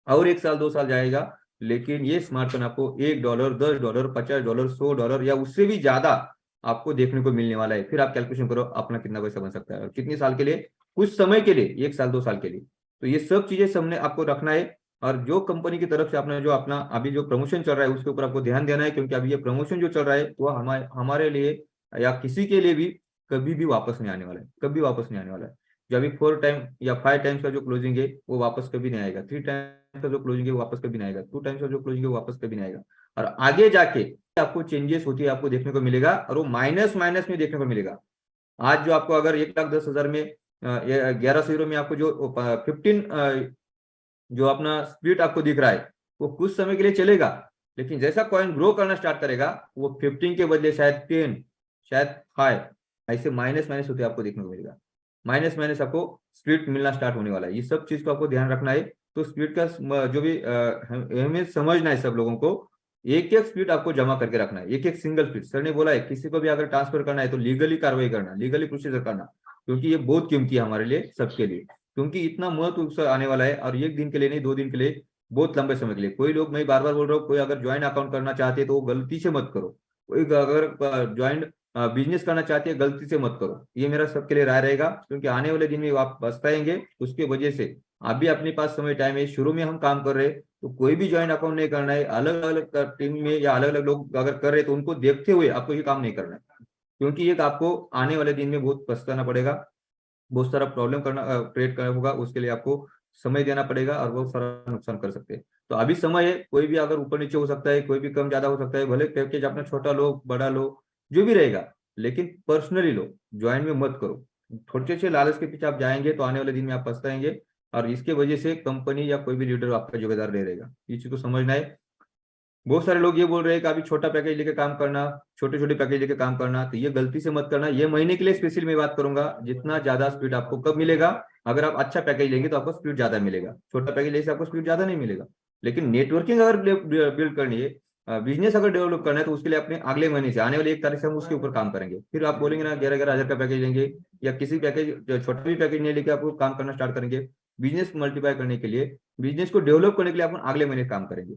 और 1 साल 2 साल जाएगा, लेकिन ये स्मार्टफोन आपको $1, $10, $50, $100 या उससे भी ज्यादा आपको देखने को मिलने वाला है। फिर आप कैलकुलेशन करो अपना कितना पैसा बन सकता है और कितने साल के लिए, कुछ समय के लिए, 1 साल 2 साल के लिए। तो ये सब चीजें सामने आपको रखना है। और जो कंपनी की तरफ से अपना जो अपना अभी जो प्रमोशन चल रहा है उसके ऊपर आपको ध्यान देना है, क्योंकि अभी ये प्रमोशन जो चल रहा है वो हमारे लिए या किसी के लिए भी कभी भी वापस नहीं आने वाला है, कभी वापस नहीं आने वाला है। जो अभी 4 टाइम या 5 टाइम्स का जो क्लोजिंग है वो वापस कभी नहीं आएगा, 3 टाइम्स का जो क्लोजिंग है वो वापस कभी नहीं आएगा, 2 टाइम्स का जो क्लोजिंग है वो वापस कभी नहीं आएगा। और आगे जाके आपको चेंजेस होती है आपको देखने को मिलेगा, और वो माइनस माइनस में देखने को मिलेगा। आज जो आपको अगर 1,10,000 में 1100 यूरो में आपको जो 15 जो अपना स्प्लिट आपको दिख रहा है वो कुछ समय के लिए चलेगा, लेकिन जैसा कॉइन ग्रो करना स्टार्ट करेगा वो 15 के बदले शायद 10, शायद 5, ऐसे माइनस माइनस होते आपको देखने को मिलेगा। माइनस माइनस आपको स्प्लिट मिलना स्टार्ट होने वाला है। ये सब चीज को आपको ध्यान रखना है। तो स्प्लिट का जो भी हमें समझना है सब लोगों को, एक एक स्प्लिट आपको जमा करके रखना है, एक एक सिंगल स्प्लिट। सर ने बोला है किसी को भी अगर ट्रांसफर करना है तो लीगली कार्रवाई करना, लीगली प्रोसीजर करना, क्योंकि ये बहुत कीमती है हमारे लिए सबके लिए, क्योंकि इतना महत्व उससे आने वाला है। और 1 दिन के लिए नहीं, 2 दिन के लिए, बहुत लंबे समय के लिए। कोई लोग, मैं बार बार बोल रहा हूँ, कोई अगर ज्वाइंट अकाउंट करना चाहते हैं तो वो गलती से मत करो। कोई अगर ज्वाइंट बिजनेस करना चाहते हैं गलती से मत करो। ये मेरा सबके लिए राय रहेगा, क्योंकि आने वाले दिन में आप पछताएंगे। उसके वजह से अभी अपने पास समय टाइम है, शुरू में हम काम कर रहे हैं तो कोई भी ज्वाइंट अकाउंट नहीं करना है। अलग अलग टीम में या अलग अलग लोग अगर कर रहे हैं तो उनको देखते हुए आपको ये काम नहीं करना है, क्योंकि ये आपको आने वाले दिन में बहुत पछताना पड़ेगा, बहुत सारा प्रॉब्लम क्रिएट करना होगा। उसके लिए आपको समय देना पड़ेगा और बहुत सारा नुकसान कर सकते हैं। तो अभी समय है, कोई भी अगर ऊपर नीचे हो सकता है, कोई भी कम ज्यादा हो सकता है, भले पैकेज अपना छोटा लो बड़ा लो जो भी रहेगा, लेकिन पर्सनली लो, ज्वाइन में मत करो। छोटे से लालच के पीछे आप जाएंगे तो आने वाले दिन में आप पछताएंगे, और इसके वजह से कंपनी या कोई भी लीडर आपका जिम्मेदार नहीं रहेगा। इस चीज को समझना है। बहुत सारे लोग ये बोल रहे हैं कि अभी छोटा पैकेज लेके काम करना, छोटे छोटे पैकेज लेके काम करना, तो ये गलती से मत करना। ये महीने के लिए स्पेशली मैं बात करूंगा, जितना ज्यादा स्पीड आपको कब मिलेगा, अगर आप अच्छा पैकेज लेंगे तो आपको स्पीड ज्यादा मिलेगा। छोटा पैकेज लेने से आपको स्पीड ज्यादा नहीं मिलेगा। लेकिन नेटवर्किंग अगर बिल्ड करनी है, बिजनेस अगर डेवलप करना है, तो उसके लिए अपने अगले महीने से, आने वाले 1 तारीख से हम उसके ऊपर काम करेंगे। फिर आप बोलेंगे ना 11,000 का पैकेज लेंगे, या किसी पैकेज छोटा भी पैकेज नहीं लेके आपको काम करना स्टार्ट करेंगे। बिजनेस मल्टीप्लाई करने के लिए, बिजनेस को डेवलप करने के लिए अपन अगले महीने काम करेंगे।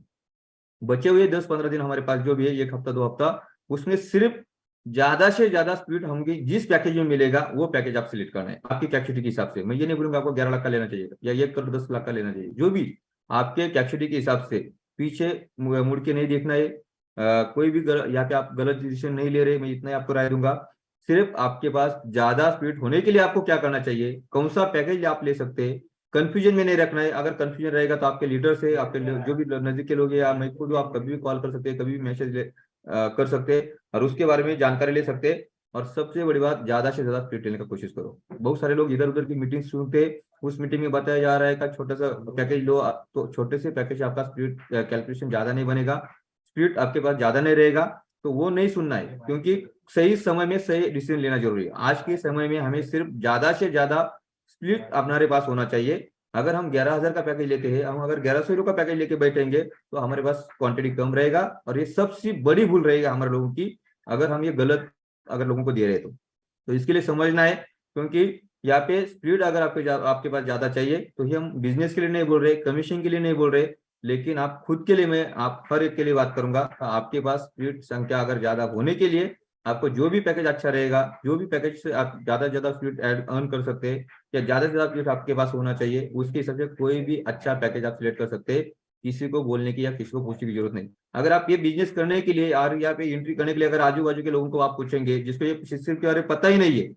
बचे हुए 10-15 दिन हमारे पास जो भी है, 1 हफ्ता 2 हफ्ता, उसमें सिर्फ ज्यादा से ज्यादा स्पीड हमको जिस पैकेज में मिलेगा वो पैकेज आप सिलेक्ट करना है आपकी कैपेसिटी के हिसाब से। मैं ये नहीं बोलूंगा आपको 11 लाख का लेना चाहिए या 1 करोड़ 10 लाख का लेना चाहिए, जो भी आपके कैपेसिटी के हिसाब से। पीछे मुड़ के नहीं देखना है। कोई भी यहाँ पे आप गलत डिसीजन नहीं ले रहे, मैं इतना ही आपको राय दूंगा। सिर्फ आपके पास ज्यादा स्पीड होने के लिए आपको क्या करना चाहिए, कौन सा पैकेज आप ले सकते हैं, कंफ्यूजन में नहीं रखना है। अगर कंफ्यूजन रहेगा तो आपके लीडर से, आपके जो भी नजदीक के लोग हैं या मैं खुद, आप कभी भी कॉल कर सकते हैं, कभी भी मैसेज कर सकते हैं और उसके बारे में जानकारी ले सकते हैं। और सबसे बड़ी बात, ज्यादा से ज्यादा स्पीड लेने का कोशिश करो। बहुत सारे लोग इधर उधर की मीटिंग सुनते, उस मीटिंग में बताया जा रहा है कि छोटा सा पैकेज लो, तो छोटे से पैकेज आपका स्पीड कैलकुलेशन ज्यादा नहीं बनेगा, स्पीड आपके पास ज्यादा नहीं रहेगा, तो वो नहीं सुनना है। क्योंकि सही समय में सही डिसीजन लेना जरूरी है। आज के समय में हमें सिर्फ ज्यादा से ज्यादा स्प्लिट हमारे पास होना चाहिए। अगर हम 11,000 का पैकेज लेते हैं, हम अगर 1100 यूरो का पैकेज लेके बैठेंगे तो हमारे पास क्वांटिटी कम रहेगा, और ये सबसे बड़ी भूल रहेगा हमारे लोगों की, अगर हम ये गलत अगर लोगों को दे रहे तो इसके लिए समझना है। क्योंकि यहाँ पे स्पीड अगर आपके पास ज्यादा चाहिए, तो ये हम बिजनेस के लिए नहीं बोल रहे, कमीशन के लिए नहीं बोल रहे, लेकिन आप खुद के लिए, मैं आप हर एक के लिए बात करूंगा। आपके पास स्पीड संख्या अगर ज्यादा होने के लिए, आपको जो भी पैकेज अच्छा रहेगा, जो भी पैकेज से आप ज्यादा से ज्यादा स्पीड अर्न कर सकते हैं या ज्यादा से ज्यादा स्पीड आपके पास होना चाहिए, उसके हिसाब से कोई भी अच्छा पैकेज आप सिलेक्ट कर सकते हैं। किसी को बोलने की या किसी को पूछने की जरूरत नहीं। अगर आप ये बिजनेस करने के लिए और यहाँ पे एंट्री करने के लिए अगर आजू बाजू के लोगों को आप पूछेंगे जिसको ये सिस्टम के बारे में पता ही नहीं है,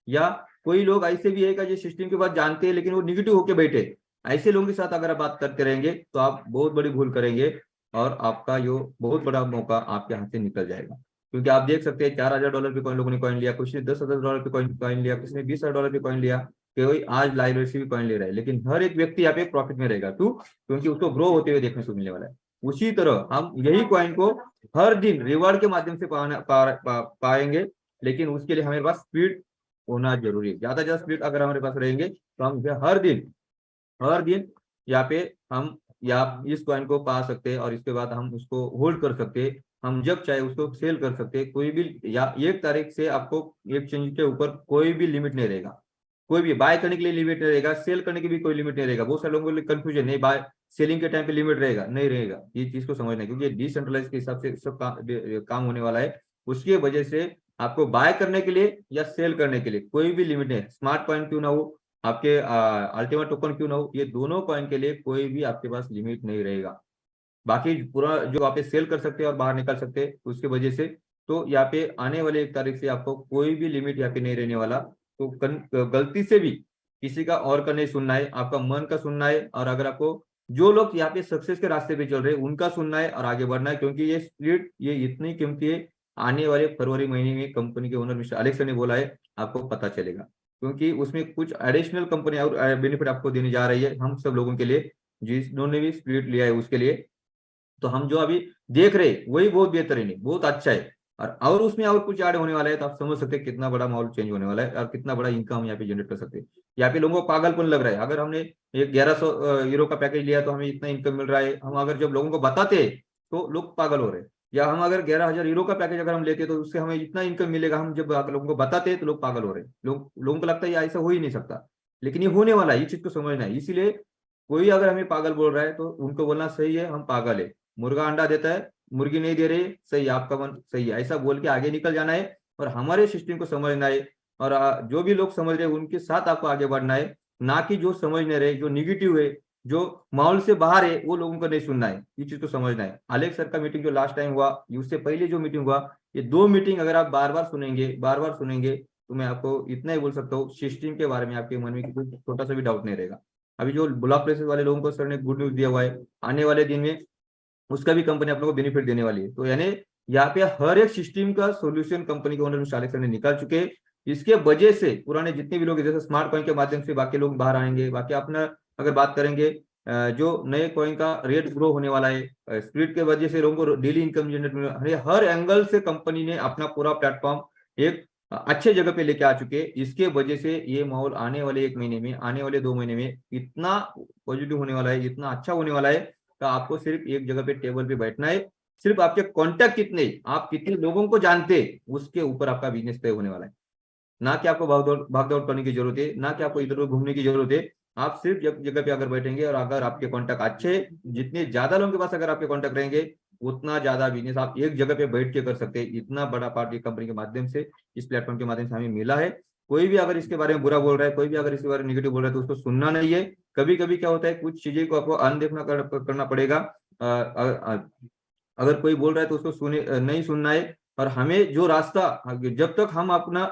या कोई लोग ऐसे भी है जो सिस्टम के बाद जानते हैं लेकिन वो निगेटिव होकर बैठे, ऐसे लोगों के साथ अगर आप बात करते रहेंगे तो आप बहुत बड़ी भूल करेंगे और आपका यो बहुत बड़ा मौका आपके हाथ से निकल जाएगा। क्योंकि आप देख सकते हैं $4,000 पे कोई लोगों ने कॉइन लिया, कुछ ने $10,000 पे कॉइन लिया, किसी ने $20,000 पे कॉइन लिया, कोई आज लाइव से भी कॉइन ले रहा है, लेकिन हर एक व्यक्ति यहाँ पे प्रॉफिट में रहेगा। क्यों? क्योंकि उसको ग्रो होते हुए देखने को मिलने वाला है। उसी तरह हम यही कॉइन को हर दिन रिवार्ड के माध्यम से पाएंगे, लेकिन उसके लिए हमारे पास स्पीड होना जरूरी है। ज्यादा ज्यादा स्पीड अगर हमारे पास रहेंगे तो हम हर दिन यहाँ पे हम या इस कॉइन को पा सकते हैं, और इसके बाद हम उसको होल्ड कर सकते हैं। हम जब चाहे उसको सेल कर सकते हैं। कोई भी या 1 तारीख से आपको एक्सचेंज के ऊपर कोई भी लिमिट नहीं रहेगा, कोई भी बाय करने के लिए लिमिट नहीं रहेगा, सेल करने की भी कोई लिमिट नहीं रहेगा। बहुत सारे लोगों को कंफ्यूजन नहीं, बाय सेलिंग के टाइम पे लिमिट रहेगा, नहीं रहेगा, ये चीज को समझना है, क्योंकि डिसेंट्रलाइज के हिसाब से सब काम होने वाला है। उसकी वजह से आपको बाय करने के लिए या सेल करने के लिए कोई भी लिमिट नहीं। स्मार्ट कॉइन क्यों ना हो, आपके अल्टीमा टोकन क्यों ना हो, ये दोनों कॉइन के लिए कोई भी आपके पास लिमिट नहीं रहेगा। बाकी पूरा जो आप सेल कर सकते हैं और बाहर निकाल सकते हैं उसके वजह से, तो यहाँ पे आने वाले 1 तारीख से आपको कोई भी लिमिट यहाँ पे नहीं रहने वाला। तो गलती से भी किसी का और का नहीं सुनना है, आपका मन का सुनना है। और अगर आपको जो लोग यहाँ पे सक्सेस के रास्ते पे चल रहे हैं उनका सुनना है और आगे बढ़ना है, क्योंकि ये स्प्लिट ये इतनी कीमती है। आने वाले फरवरी महीने में कंपनी के ओनर मिस्टर अलेक्स ने बोला है, आपको पता चलेगा, क्योंकि उसमें कुछ एडिशनल कंपनी और बेनिफिट आपको देने जा रही है हम सब लोगों के लिए, जिन्होंने भी स्प्लिट लिया है उसके लिए। तो हम जो अभी देख रहे हैं वही बहुत बेहतरीन है, बहुत अच्छा है। और उसमें और कुछ ऐड होने वाला है, तो आप समझ सकते हैं कितना बड़ा माहौल चेंज होने वाला है और कितना बड़ा इनकम हम यहाँ पे जनरेट कर सकते हैं। यहाँ पे लोगों को पागलपन लग रहा है, अगर हमने एक 1100 यूरो का पैकेज लिया तो हमें इतना इनकम मिल रहा है। हम अगर जब लोगों को बताते तो लोग पागल हो रहे हैं। या हम अगर 11,000 यूरो का पैकेज अगर हम लेते तो उससे हमें इतना इनकम मिलेगा, हम जब लोगों को बताते तो लोग पागल हो रहे हैं। लोगों को लगता है ये ऐसा हो ही नहीं सकता, लेकिन ये होने वाला है, ये चीज को समझना है। इसीलिए कोई अगर हमें पागल बोल रहा है तो उनको बोलना सही है, हम पागल है। मुर्गा अंडा देता है, मुर्गी नहीं दे रही, सही, आपका मन सही है, ऐसा बोल के आगे निकल जाना है और हमारे सिस्टम को समझना है। और जो भी लोग समझ रहे हैं उनके साथ आपको आगे बढ़ना है, ना कि जो समझ नहीं रहे, जो निगेटिव है, जो माहौल से बाहर है, वो लोगों को नहीं सुनना है। ये चीज को समझना है। अलेक्स सर का मीटिंग जो लास्ट टाइम हुआ, उससे पहले जो मीटिंग हुआ, ये 2 मीटिंग अगर आप बार बार सुनेंगे तो मैं आपको इतना ही बोल सकता हूँ, सिस्टम के बारे में आपके मन में कोई छोटा सा भी डाउट नहीं रहेगा। अभी जो ब्लॉक प्लेसेस वाले लोगों को सर ने गुड न्यूज दिया हुआ है, आने वाले दिन में उसका भी कंपनी आप लोगों को बेनिफिट देने वाली है। तो यानी यहाँ पे हर एक सिस्टम का सोल्यूशन कंपनी के ओनर मिस्टर अलेक्स सर ने निकाल चुके हैं। इसके वजह से पुराने जितने भी लोग, जैसे स्मार्ट कॉइन के माध्यम से बाकी लोग बाहर आएंगे। बाकी अपना अगर बात करेंगे, जो नए कॉइन का रेट ग्रो होने वाला है, स्प्लिट के वजह से लोगों को डेली इनकम जनरेट मिल, हर एंगल से कंपनी ने अपना पूरा प्लेटफॉर्म एक अच्छे जगह पे लेके आ चुके हैं। इसके वजह से ये माहौल आने वाले 1 महीने में, आने वाले 2 महीने में इतना पॉजिटिव होने वाला है, इतना अच्छा होने वाला है कि आपको सिर्फ एक जगह पे टेबल पे बैठना है। सिर्फ आपके कॉन्टैक्ट कितने, आप कितने लोगों को जानते, उसके ऊपर आपका बिजनेस तय होने वाला है। ना कि आपको भागदौड़ करने की जरूरत है, ना कि आपको इधर उधर घूमने की जरूरत है। आप सिर्फ जगह पे अगर बैठेंगे और अगर आपके कॉन्टैक्ट अच्छे, जितने ज्यादा लोगों के पास अगर आपके कॉन्टैक्ट रहेंगे, उतना ज्यादा बिजनेस आप एक जगह पे बैठ के कर सकते हैं। इतना बड़ा पार्ट एक कंपनी के माध्यम से, इस प्लेटफॉर्म के माध्यम से हमें मिला है। कोई भी अगर इसके बारे में बुरा बोल रहा है, कोई भी अगर इसके बारे में निगेटिव बोल रहा है, तो उसको सुनना नहीं है। कभी कभी क्या होता है, कुछ चीजें को आपको अनदेखना करना पड़ेगा। अगर कोई बोल रहा है तो उसको नहीं सुनना है। और हमें जो रास्ता, जब तक हम अपना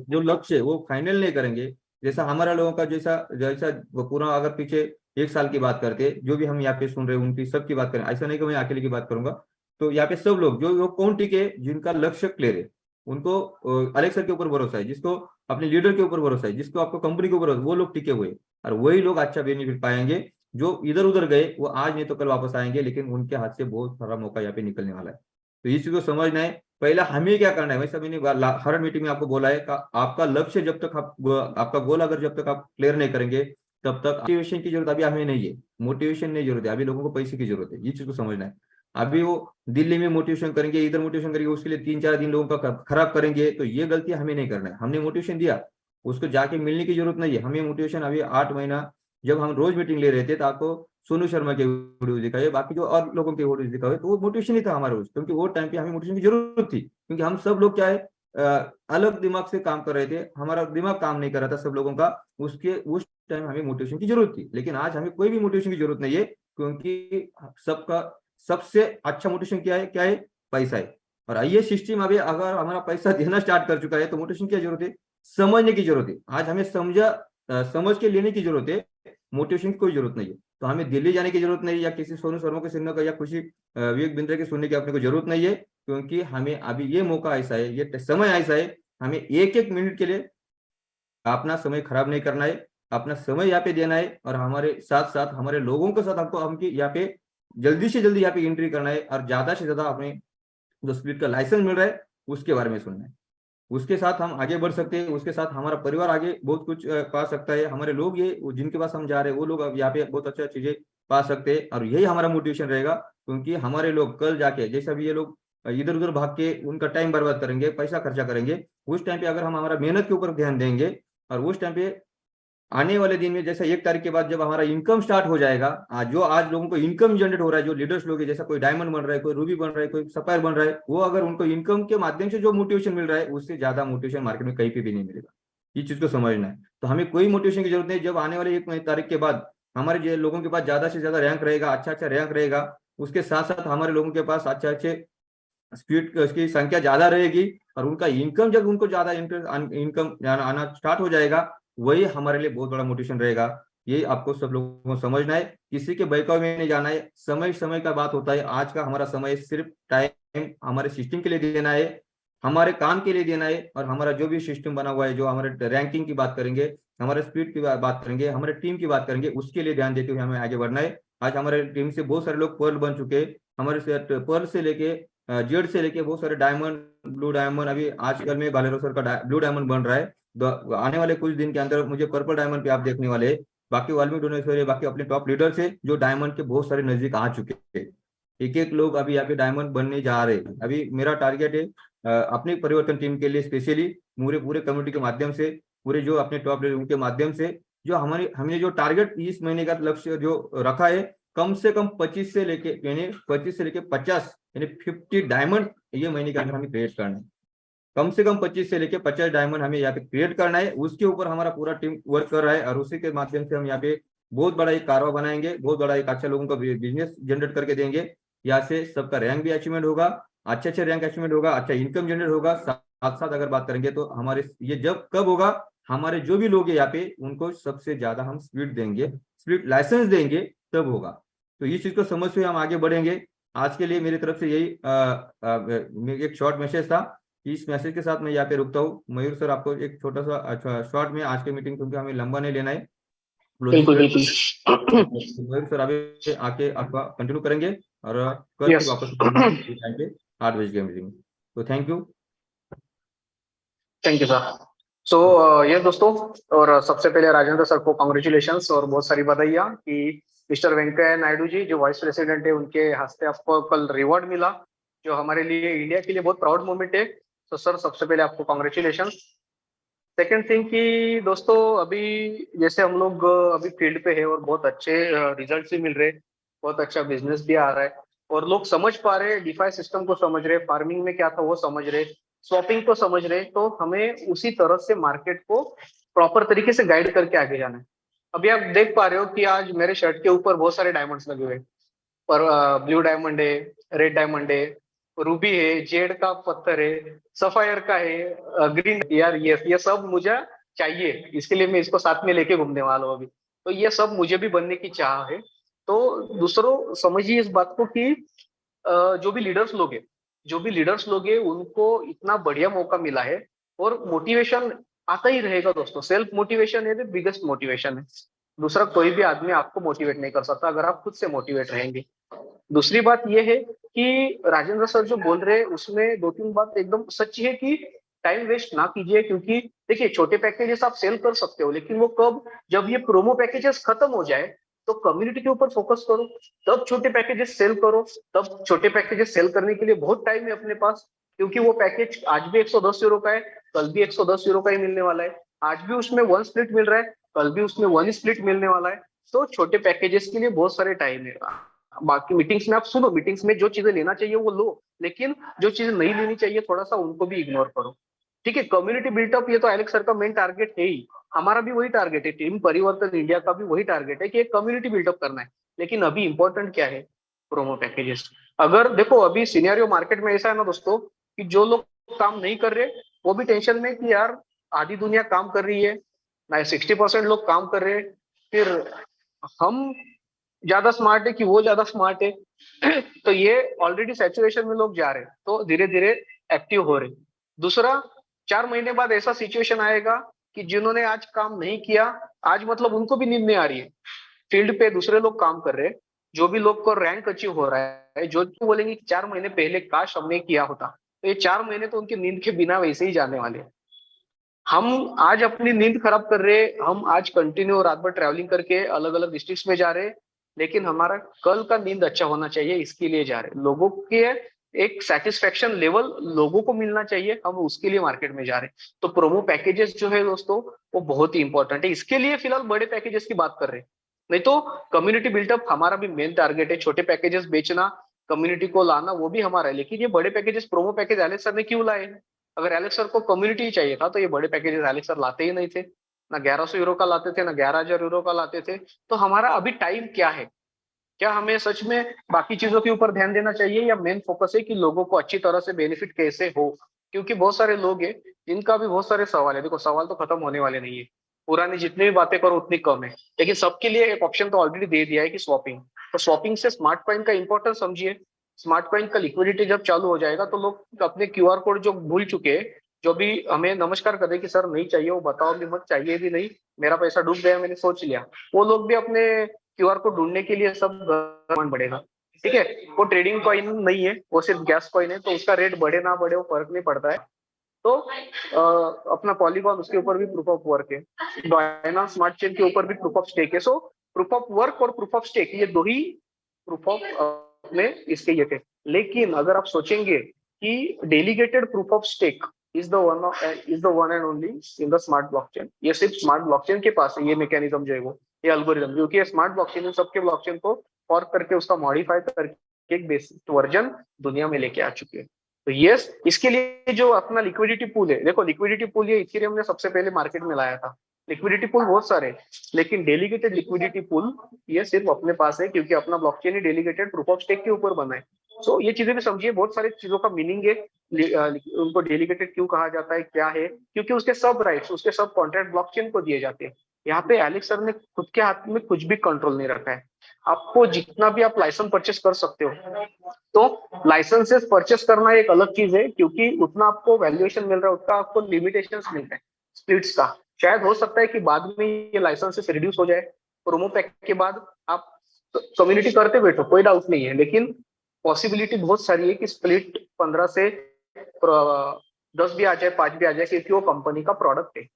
जो लक्ष्य है वो फाइनल नहीं करेंगे, जैसा हमारा लोगों का जैसा जैसा पूरा, अगर पीछे 1 साल की बात करते, जो भी हम यहाँ पे सुन रहे हैं उनकी सबकी बात करें, ऐसा नहीं कि मैं अकेले की बात करूंगा। तो यहाँ पे सब लोग, जो लोग कौन टिके, जिनका लक्ष्य क्लियर है, उनको अलेक्स सर के ऊपर भरोसा है, जिसको अपने लीडर के ऊपर भरोसा है, जिसको आपको कंपनी के ऊपर, वो लोग टिके हुए, और वही लोग अच्छा बेनिफिट पाएंगे। जो इधर उधर गए वो आज नहीं तो कल वापस आएंगे, लेकिन उनके हाथ से बहुत सारा मौका यहाँ पे निकलने वाला है। तो इस चीज को समझना है। पहला हमें क्या करना है, वैसा मैंने हर मीटिंग में आपको बोला है, आपका लक्ष्य जब तक आपका गोल अगर जब तक आप क्लियर नहीं करेंगे, तब तक मोटिवेशन की जरूरत अभी हमें नहीं है। मोटिवेशन नहीं जरूरत है, अभी लोगों को पैसे की जरूरत है। ये चीज को समझना है। अभी वो दिल्ली में मोटिवेशन करेंगे, इधर मोटिवेशन करेंगे, उसके लिए 3-4 दिन लोगों का खराब करेंगे, तो ये गलती हमें नहीं करना है। हमने मोटिवेशन दिया, उसको जाके मिलने की जरूरत नहीं है। हमें मोटिवेशन अभी 8 महीना जब हम रोज मीटिंग ले रहे थे, तो आपको सोनू शर्मा के वीडियो दिखाए, बाकी जो और लोगों के वीडियो दिखाए, तो वो मोटिवेशन ही था हमारा रोज, क्योंकि वो टाइम पे हमें मोटिवेशन की जरूरत थी। क्योंकि हम सब लोग क्या है, अलग दिमाग से काम कर रहे थे, हमारा दिमाग काम नहीं कर रहा था सब लोगों का, उसके उस टाइम हमें मोटिवेशन की जरूरत थी। लेकिन आज हमें कोई भी मोटिवेशन की जरूरत नहीं है, क्योंकि सबका सबसे अच्छा मोटिवेशन क्या है, पैसा है। और ये सिस्टम अभी अगर हमारा पैसा देना स्टार्ट कर चुका है, तो मोटिवेशन की जरूरत है, समझने की जरूरत है। आज हमें समझ के लेने की जरूरत है, मोटिवेशन की कोई जरूरत नहीं है। तो हमें दिल्ली जाने की जरूरत नहीं है, या किसी सोनू शर्मा के सुनने का, या खुशी विवेक बिंद्रा के सुनने की अपने को जरूरत नहीं है। क्योंकि हमें अभी ये मौका ऐसा है, ये समय ऐसा है, हमें 1-1 मिनट के लिए अपना समय खराब नहीं करना है, अपना समय यहाँ पे देना है। और हमारे साथ साथ हमारे लोगों के साथ हमको यहाँ पे जल्दी से जल्दी यहाँ पे एंट्री करना है, और ज्यादा से ज्यादा अपने जो स्प्लिट का लाइसेंस मिल रहा है उसके बारे में सुनना है। उसके साथ हम आगे बढ़ सकते हैं, उसके साथ हमारा परिवार आगे बहुत कुछ पा सकता है। हमारे लोग, ये जिनके पास हम जा रहे हैं, वो लोग अब यहाँ पे बहुत अच्छा चीजें पा सकते हैं। और यही हमारा मोटिवेशन रहेगा, क्योंकि हमारे लोग कल जाके, जैसा भी ये लोग इधर उधर भाग के उनका टाइम बर्बाद करेंगे, पैसा खर्चा करेंगे, उस टाइम पे अगर हम हमारा मेहनत के ऊपर ध्यान देंगे, और उस टाइम पे आने वाले दिन में जैसा 1 तारीख के बाद जब हमारा इनकम स्टार्ट हो जाएगा, जो आज लोगों को इनकम जनरेट हो रहा है, जो लीडर्स लोग हैं, जैसा कोई डायमंड बन रहा है, कोई रूबी बन रहा है, कोई सफायर बन रहा है, वो अगर उनको इनकम के माध्यम से जो मोटिवेशन मिल रहा है, उससे ज्यादा मोटिवेशन मार्केट में कहीं पे भी नहीं मिलेगा। ये चीज को समझना है। तो हमें कोई मोटिवेशन की जरूरत नहीं। जब आने वाले 1 तारीख के बाद हमारे लोगों के पास ज्यादा से ज्यादा रैंक रहेगा, अच्छा रैंक रहेगा, उसके साथ साथ हमारे लोगों के पास अच्छे स्पीड उसकी संख्या ज्यादा रहेगी, और उनका इनकम जब उनको ज्यादा इनकम आना स्टार्ट हो जाएगा, वही हमारे लिए बहुत बड़ा मोटिवेशन रहेगा। ये आपको सब लोगों को समझना है, किसी के बहकावे में नहीं जाना है। समय समय का बात होता है। आज का हमारा समय सिर्फ टाइम हमारे सिस्टम के लिए देना है, हमारे काम के लिए देना है, और हमारा जो भी सिस्टम बना हुआ है, जो हमारे रैंकिंग की बात करेंगे, हमारे स्पीड की बात करेंगे, हमारे टीम की बात करेंगे, उसके लिए ध्यान देते हुए हमें आगे बढ़ना है। आज हमारे टीम से बहुत सारे लोग पर्ल बन चुके हैं। हमारे पर्ल से लेके जेड से लेके बहुत सारे डायमंड, ब्लू डायमंड, अभी आजकल में भालेराव सर का ब्लू डायमंड बन रहा है। आने वाले कुछ दिन के अंदर मुझे पर्पल डायमंड पे आप देखने वाले हैं। बाकी वाल्मीकि डोनेश्वर, बाकी अपने टॉप लीडर से जो डायमंड के बहुत सारे नजदीक आ चुके हैं। एक लोग अभी यहाँ पे डायमंड बनने जा रहे हैं। अभी मेरा टारगेट है अपनी परिवर्तन टीम के लिए स्पेशली पूरे कम्युनिटी के माध्यम से, पूरे जो अपने टॉप लीडर उनके माध्यम से, जो हमने जो टारगेट इस महीने का लक्ष्य जो रखा है, कम से कम 25 से लेके 50 यानी 50 डायमंड ये महीने के अंदर हमें क्रिएट करना है। कम से कम 25 से लेके 50 डायमंड हमें यहाँ पे क्रिएट करना है। उसके ऊपर हमारा पूरा टीम वर्क कर रहा है, और उसी के माध्यम से हम यहाँ पे बहुत बड़ा एक कारवा बनाएंगे, बहुत बड़ा एक अच्छा लोगों का बिजनेस जनरेट करके देंगे। यहाँ से सबका रैंक भी अचीवमेंट होगा, अच्छे रैंक अचीवमेंट होगा, अच्छा इनकम जनरेट होगा। साथ साथ अगर बात करेंगे तो हमारे ये जब कब होगा, हमारे जो भी लोग हैं यहाँ पे उनको सबसे ज्यादा हम स्पीड देंगे, स्पीड लाइसेंस देंगे, तब होगा। तो इस चीज को समझते हुए हम आगे बढ़ेंगे। आज के लिए मेरी तरफ से यही एक शॉर्ट मैसेज था। इस मैसेज के साथ मैं यहाँ पे रुकता हूँ। मयूर सर, आपको एक छोटा सा अच्छा शॉर्ट में आज के मीटिंग, क्योंकि हमें लंबा नहीं लेना है। बिल्कुल बिल्कुल। मयूर सर अभी आके आपका कंटिन्यू करेंगे, और कल फिर वापस 8 बजे की मीटिंग। तो थैंक यू सर। सो ये दोस्तों, और सबसे पहले राजेंद्र सर को कॉन्ग्रेचुलेशंस और बहुत सारी बधाइयाँ कि मिस्टर वेंकैया नायडू जी जो वाइस प्रेसिडेंट है, उनके हस्ते आपको कल रिवॉर्ड मिला, जो हमारे लिए, इंडिया के लिए बहुत प्राउड मोमेंट है। तो सर सबसे पहले आपको कॉन्ग्रेचुलेशन। सेकेंड थिंग कि दोस्तों, अभी जैसे हम लोग अभी फील्ड पे है और बहुत अच्छे रिजल्ट भी मिल रहे, बहुत अच्छा बिजनेस भी आ रहा है, और लोग समझ पा रहे, डिफाई सिस्टम को समझ रहे, फार्मिंग में क्या था वो समझ रहे, स्वैपिंग को समझ रहे। तो हमें उसी तरह से मार्केट को प्रॉपर तरीके से गाइड करके आगे जाना है। अभी आप देख पा रहे हो कि आज मेरे शर्ट के ऊपर बहुत सारे डायमंड्स लगे हुए, पर ब्लू डायमंड है, रेड डायमंड है, रूबी है, जेड का पत्थर है, सफायर का है, ग्रीन। यार ये सब मुझे चाहिए, इसके लिए मैं इसको साथ में लेके घूमने वाला हूँ अभी। तो ये सब मुझे भी बनने की चाह है। तो दूसरों समझिए इस बात को कि जो भी लीडर्स लोग हैं उनको इतना बढ़िया मौका मिला है, और मोटिवेशन आता ही रहेगा दोस्तों। सेल्फ मोटिवेशन है द बिगेस्ट मोटिवेशन है। दूसरा कोई भी आदमी आपको मोटिवेट नहीं कर सकता अगर आप खुद से मोटिवेट रहेंगे। दूसरी बात यह है कि राजेंद्र सर जो बोल रहे हैं उसमें 2-3 बात एकदम सच है कि टाइम वेस्ट ना कीजिए, क्योंकि देखिए छोटे पैकेजेस आप सेल कर सकते हो, लेकिन वो कब, जब ये प्रोमो पैकेजेस खत्म हो जाए तो कम्युनिटी के ऊपर फोकस करो, तब छोटे पैकेजेस सेल करो। तब छोटे पैकेजेस सेल करने के लिए बहुत टाइम है अपने पास, क्योंकि वो पैकेज आज भी 110 यूरो का है, कल भी 110 यूरो का ही मिलने वाला है। आज भी उसमें 1 स्प्लिट मिल रहा है, कल भी उसमें 1 स्प्लिट मिलने वाला है। तो छोटे पैकेजेस के लिए बहुत सारे टाइम है। बाकी मीटिंग्स में आप सुनो, मीटिंग्स में जो चीजें लेना चाहिए वो लो, लेकिन जो चीजें नहीं लेनी चाहिए थोड़ा सा उनको भी इग्नोर करो। ठीक है, कम्युनिटी बिल्टअप ये तो एलेक्स सर का मेन टारगेट है ही, हमारा भी वही टारगेट है, टीम परिवर्तन इंडिया का भी वही टारगेट है कि एक कम्युनिटी बिल्डअप करना है। लेकिन अभी इंपॉर्टेंट क्या है, प्रोमो पैकेजेस। अगर देखो अभी सिनेरियो मार्केट में ऐसा है ना दोस्तों, कि जो लोग काम नहीं कर रहे वो भी टेंशन में कि यार आधी दुनिया काम कर रही है ना, 60% लोग काम कर रहे हैं, फिर हम ज्यादा स्मार्ट है कि वो ज्यादा स्मार्ट है। तो ये ऑलरेडी सैचुरेशन में लोग जा रहे हैं, तो धीरे धीरे एक्टिव हो रहे। दूसरा, 4 महीने बाद ऐसा सिचुएशन आएगा कि जिन्होंने आज काम नहीं किया, आज मतलब उनको भी नींद नहीं आ रही है, फील्ड पे दूसरे लोग काम कर रहे हैं, जो भी लोग को रैंक अचीव हो रहा है, जो बोलेंगे कि 4 महीने पहले काश हमने किया होता, तो ये 4 महीने तो उनकी नींद के बिना वैसे ही जाने वाले हैं। हम आज अपनी नींद खराब कर रहे हैं, हम आज कंटिन्यू रात भर ट्रैवलिंग करके अलग अलग डिस्ट्रिक्ट्स में जा रहे हैं, लेकिन हमारा कल का नींद अच्छा होना चाहिए, इसके लिए जा रहे हैं। लोगों के एक सेटिस्फेक्शन लेवल लोगों को मिलना चाहिए, हम उसके लिए मार्केट में जा रहे हैं। तो प्रोमो पैकेजेस जो है दोस्तों वो बहुत ही इंपॉर्टेंट है, इसके लिए फिलहाल बड़े पैकेजेस की बात कर रहे हैं। नहीं तो कम्युनिटी बिल्टअप हमारा भी मेन टारगेट है, छोटे पैकेजेस बेचना, कम्युनिटी को लाना वो भी हमारा है। लेकिन ये बड़े packages promo package Alex sir ने क्यों लाए? अगर एलेक्स सर को कम्युनिटी ही चाहिए था तो ये बड़े पैकेजेस एलेक्स सर लाते ही नहीं थे, ना 1100 यूरो का लाते थे, ना 11,000 यूरो का लाते थे। तो हमारा अभी टाइम क्या है? क्या हमें सच में बाकी चीजों के ऊपर ध्यान देना चाहिए, या मेन फोकस है कि लोगों को अच्छी तरह से बेनिफिट कैसे हो? क्योंकि बहुत सारे लोग हैं जिनका भी बहुत सारे सवाल है। देखो सवाल तो खत्म होने वाले नहीं है, पुरानी जितनी भी बातें करो उतनी कम है। लेकिन सबके लिए एक ऑप्शन तो ऑलरेडी दे दिया है कि स्वैपिंग। तो स्वैपिंग से स्मार्ट कॉइन का इंपॉर्टेंस समझिए। स्मार्ट कॉइन का लिक्विडिटी जब चालू हो जाएगा तो लोग अपने क्यूआर कोड जो भूल चुके हैं, जो भी हमें नमस्कार कर दे कि सर नहीं चाहिए, वो बताओ भी मत, चाहिए भी नहीं, मेरा पैसा डूब गया, मैंने सोच लिया, वो लोग भी अपने क्यूआर को ढूंढने के लिए सब डिमांड बढ़ेगा। ठीक है, वो ट्रेडिंग कॉइन नहीं है, वो सिर्फ गैस कॉइन है, तो उसका रेट बढ़े ना बढ़े वो फर्क नहीं पड़ता है। तो अपना पॉलीगॉन उसके ऊपर भी प्रूफ ऑफ वर्क है, बाइनेंस स्मार्ट चेन के ऊपर भी प्रूफ ऑफ स्टेक है। सो प्रूफ ऑफ वर्क और प्रूफ ऑफ स्टेक ये दो ही प्रूफ ऑफ में इसके ये थे। लेकिन अगर आप सोचेंगे कि delegated proof of stake is the one and only in the smart blockchain, ये सिर्फ स्मार्ट ब्लॉकचेन के पास है ये मैकेनिज्म जो है वो, ये एल्गोरिथम, क्योंकि ये स्मार्ट ब्लॉकचेन सबके ब्लॉकचेन को फॉर्क करके उसका मॉडिफाई करके एक बेसिक वर्जन दुनिया में लेके आ चुके हैं। तो यस, इसके लिए जो अपना लिक्विडिटी पूल है, देखो लिक्विडिटी पूल ये इथेरियम ने सबसे पहले मार्केट में लाया था। लिक्विडिटी पूल बहुत सारे, लेकिन डेलीगेटेड लिक्विडिटी पूल ये सिर्फ अपने पास है, क्योंकि अपना ब्लॉकचेन ही डेलीगेटेड प्रूफ ऑफ स्टेक के ऊपर बना है। सो ये चीजें भी समझिए, बहुत सारी चीजों का मीनिंग है। उनको डेलीगेटेड क्यों कहा जाता है, क्या है? क्योंकि उसके सब राइट्स, उसके सब कॉन्ट्रैक्ट ब्लॉकचेन को दिए जाते हैं। यहाँ पे एलेक्स सर ने खुद के हाथ में कुछ भी कंट्रोल नहीं रखा है। आपको जितना भी आप लाइसेंस परचेस कर सकते हो, तो लाइसेंसेस परचेस करना एक अलग चीज है, क्योंकि उतना आपको वैल्यूएशन मिल रहा है, उतना आपको लिमिटेशंस मिलते हैं स्प्लिट्स का। शायद हो सकता है कि बाद में ये लाइसेंसेस रिड्यूस हो जाए, प्रोमो पैक के बाद आप कम्युनिटी करते बैठो, कोई डाउट नहीं है। लेकिन पॉसिबिलिटी बहुत सारी है कि स्प्लिट 15 से 10 भी आ जाए, 5 भी आ जाए, क्योंकि वो कंपनी का प्रोडक्ट है।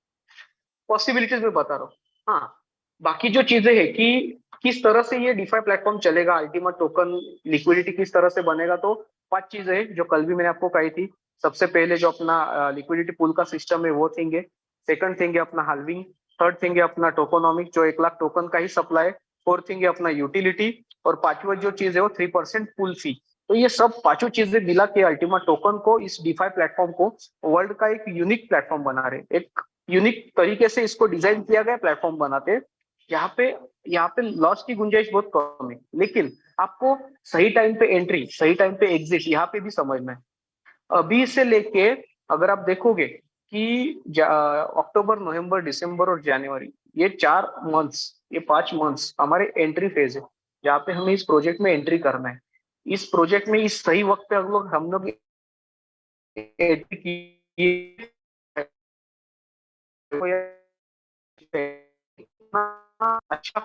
पॉसिबिलिटीज में बता रहा हूँ। हाँ, बाकी जो चीजें है कि किस तरह से ये डिफाई प्लेटफॉर्म चलेगा, अल्टीमेट टोकन लिक्विडिटी किस तरह से बनेगा, तो 5 चीजें है जो कल भी मैंने आपको कही थी। सबसे पहले जो अपना लिक्विडिटी पूल का सिस्टम है वो थिंग है। सेकंड थिंग है अपना हाल्विंग। थर्ड थिंग है अपना टोकोनॉमिक, जो 1 लाख टोकन का ही सप्लाई। फोर्थ थिंग है अपना यूटिलिटी, और पांचवा जो चीज है वो 3% पूल फी। तो ये सब पांचों चीजें मिला के अल्टीमेट टोकन को, इस डिफाई प्लेटफॉर्म को वर्ल्ड का एक यूनिक प्लेटफॉर्म बना रहे, एक यूनिक तरीके से इसको डिजाइन किया गया प्लेटफॉर्म बनाते। यहाँ पे लॉस की गुंजाइश बहुत कम है, लेकिन आपको सही टाइम पे एंट्री, सही टाइम पे एग्जिट यहाँ पे भी समझना है। अभी से लेके अगर आप देखोगे कि अक्टूबर, नवंबर, दिसंबर और जनवरी, ये 4 मंथ्स, ये 5 मंथ्स हमारे एंट्री फेज है, जहाँ पे हमें इस प्रोजेक्ट में एंट्री करना है। इस प्रोजेक्ट में इस सही वक्त पे हम लोग एंट्री की अच्छा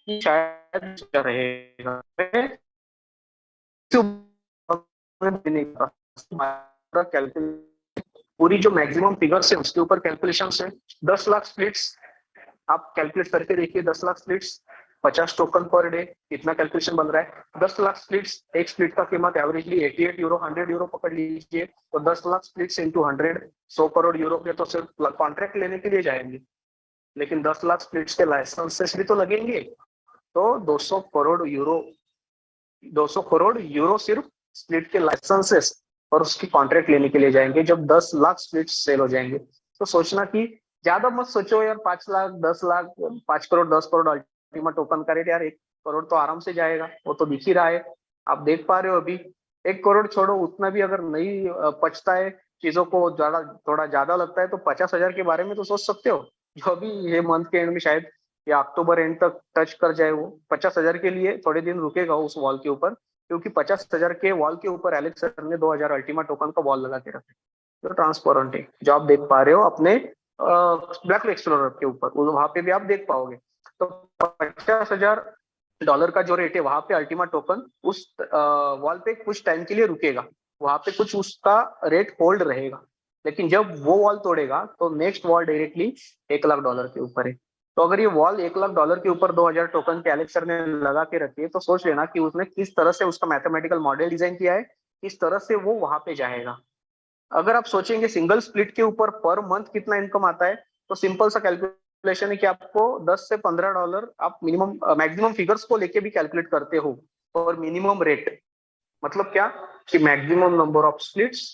शायद रहेगा। पूरी जो मैक्सिमम फिगर्स है उसके ऊपर कैलकुलेशन है। 10 लाख स्प्लिट्स आप कैलकुलेट करके देखिए, 10 lakh splits 50 token per day, इतना कैलकुलेशन बन रहा है। 10 लाख स्प्लिट्स, एक स्प्लिट का कीमत एवरेजली 88 यूरो, 100 यूरो पकड़ लीजिए, तो 10 lakh splits into 100, 100 crore euro के तो सिर्फ कॉन्ट्रैक्ट लेने के लिए जाएंगे। लेकिन 10 लाख स्प्लिट्स के लाइसेंसेस भी तो लगेंगे, तो 200 करोड़ यूरो सिर्फ स्प्लिट के लाइसेंसेस और उसकी कॉन्ट्रैक्ट लेने के लिए जाएंगे, जब 10 लाख स्प्लिट सेल हो जाएंगे। तो सोचना कि ज्यादा मत सोचो यार, 5 लाख, 10 लाख, 5 करोड़, 10 करोड़ अल्टीमेट टोकन का रेट यार 1 करोड़ तो आराम से जाएगा, वो तो दिख ही रहा है, आप देख पा रहे हो। अभी 1 करोड़ छोड़ो, उतना भी अगर नहीं पचता है, चीजों को थोड़ा ज्यादा लगता है, तो 50,000 के बारे में तो सोच सकते हो, जो अभी ये मंथ के एंड में शायद या अक्टूबर एंड तक टच कर जाए। वो 50,000 के लिए थोड़े दिन रुकेगा उस वॉल के ऊपर, क्योंकि 50,000 के वॉल के ऊपर एलेक्स सर ने 2000 अल्टीमेट टोकन का वॉल लगा के रखे, जो ट्रांसपेरेंट है, जो आप देख पा रहे हो अपने ब्लैक एक्सप्लोरर के ऊपर, वहां पे भी आप देख पाओगे। तो $50,000 का जो रेट है, वहां पे अल्टीमेट टोकन उस वॉल पे कुछ टाइम के लिए रुकेगा, वहां पे कुछ उसका रेट होल्ड रहेगा। लेकिन जब वो वॉल तोड़ेगा तो नेक्स्ट वॉल डायरेक्टली $1 लाख के ऊपर है। तो अगर ये वॉल $1,00,000 के ऊपर 2000 टोकन के एलेक्स सर ने लगा के रखी है, तो सोच लेना कि उसने किस तरह से उसका मैथमेटिकल मॉडल डिजाइन किया है, किस तरह से वो वहां पे जाएगा। अगर आप सोचेंगे सिंगल स्प्लिट के ऊपर पर मंथ कितना इनकम आता है, तो सिंपल सा कैलकुलेशन है कि आपको $10 से $15 आप मिनिमम मैक्सिमम फिगर्स को लेके भी कैलकुलेट करते हो, और मिनिमम रेट मतलब क्या कि maximum number of splits,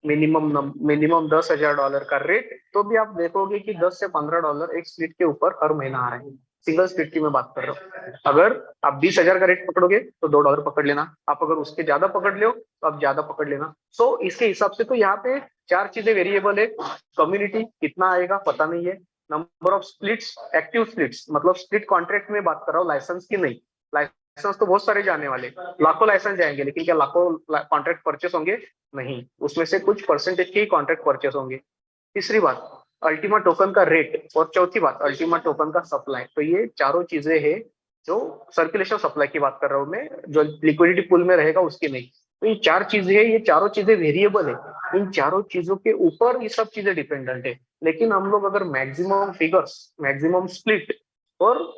minimum $10,000 का रेट, तो भी आप देखोगे कि $10 से $15 एक स्प्लिट के ऊपर हर महीना आ रहे हैं। सिंगल स्प्लिट की मैं बात कर रहा हूँ। अगर आप 20,000 का रेट पकड़ोगे तो $2 पकड़ लेना, आप अगर उसके ज्यादा पकड़ लो तो आप ज्यादा पकड़ लेना। सो इसके हिसाब से तो यहाँ पे 4 चीजें वेरिएबल है। कम्युनिटी कितना आएगा पता नहीं है, number of splits, active splits मतलब स्प्लिट कॉन्ट्रैक्ट में बात कर रहा हूँ, लाइसेंस की नहीं। लाइसेंस तो बहुत सारे जाने वाले, लाखों लाइसेंस जाएंगे, लेकिन क्या लाखों कॉन्ट्रैक्ट परचेस होंगे? नहीं, उसमें से कुछ परसेंटेज के ही कॉन्ट्रैक्ट परचेस होंगे। तीसरी बात अल्टीमा टोकन का रेट, और चौथी बात अल्टीमा टोकन का सप्लाई। तो ये चारों चीजें हैं जो सर्कुलेशन सप्लाई की बात कर रहा हूँ मैं, जो लिक्विडिटी पूल में रहेगा उसकी नहीं। तो ये 4 चीजें है, ये चारों चीजें वेरिएबल है, इन चारों चीजों के ऊपर ये सब चीजें डिपेंडेंट है। लेकिन हम लोग अगर मैक्सिमम फिगर्स, मैक्सिमम स्प्लिट और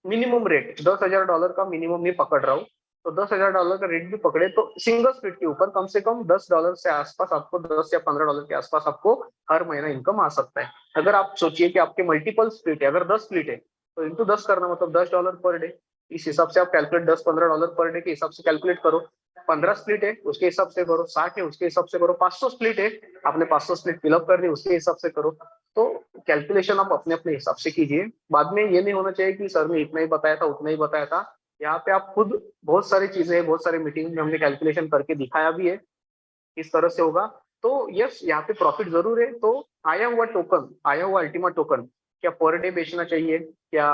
मिनिमम रेट $10,000 का मिनिमम भी पकड़ रहा हूँ, तो $10,000 का रेट भी पकड़े तो सिंगल स्प्लिट के ऊपर कम से कम $10 से आसपास आपको, $10 या $15 के आसपास आपको हर महीना इनकम आ सकता है। अगर आप सोचिए कि आपके मल्टीपल स्प्लिट है, अगर 10 स्प्लिट है तो इंटू 10 करना मतलब $10 पर डे। इस हिसाब से आप कैलकुलेट $10-15 पर डे के हिसाब से कैलकुलेट करो। 15 स्प्लिट है उसके हिसाब से करो, 60 है उसके हिसाब से करो, 500 स्प्लिट है आपने 500 स्प्लिट फिलअप कर दी उसके हिसाब से करो। तो कैलकुलेशन आप अपने अपने हिसाब से कीजिए। बाद में ये नहीं होना चाहिए कि सर ने इतना ही बताया था उतना ही बताया था। यहाँ पे आप खुद बहुत सारी चीजें, बहुत सारी मीटिंग में हमने कैलकुलेशन करके दिखाया भी है इस तरह से होगा। तो यस, यहाँ पे प्रॉफिट जरूर है। तो आया हुआ टोकन, आया हुआ अल्टीमा टोकन क्या पर डे बेचना चाहिए, क्या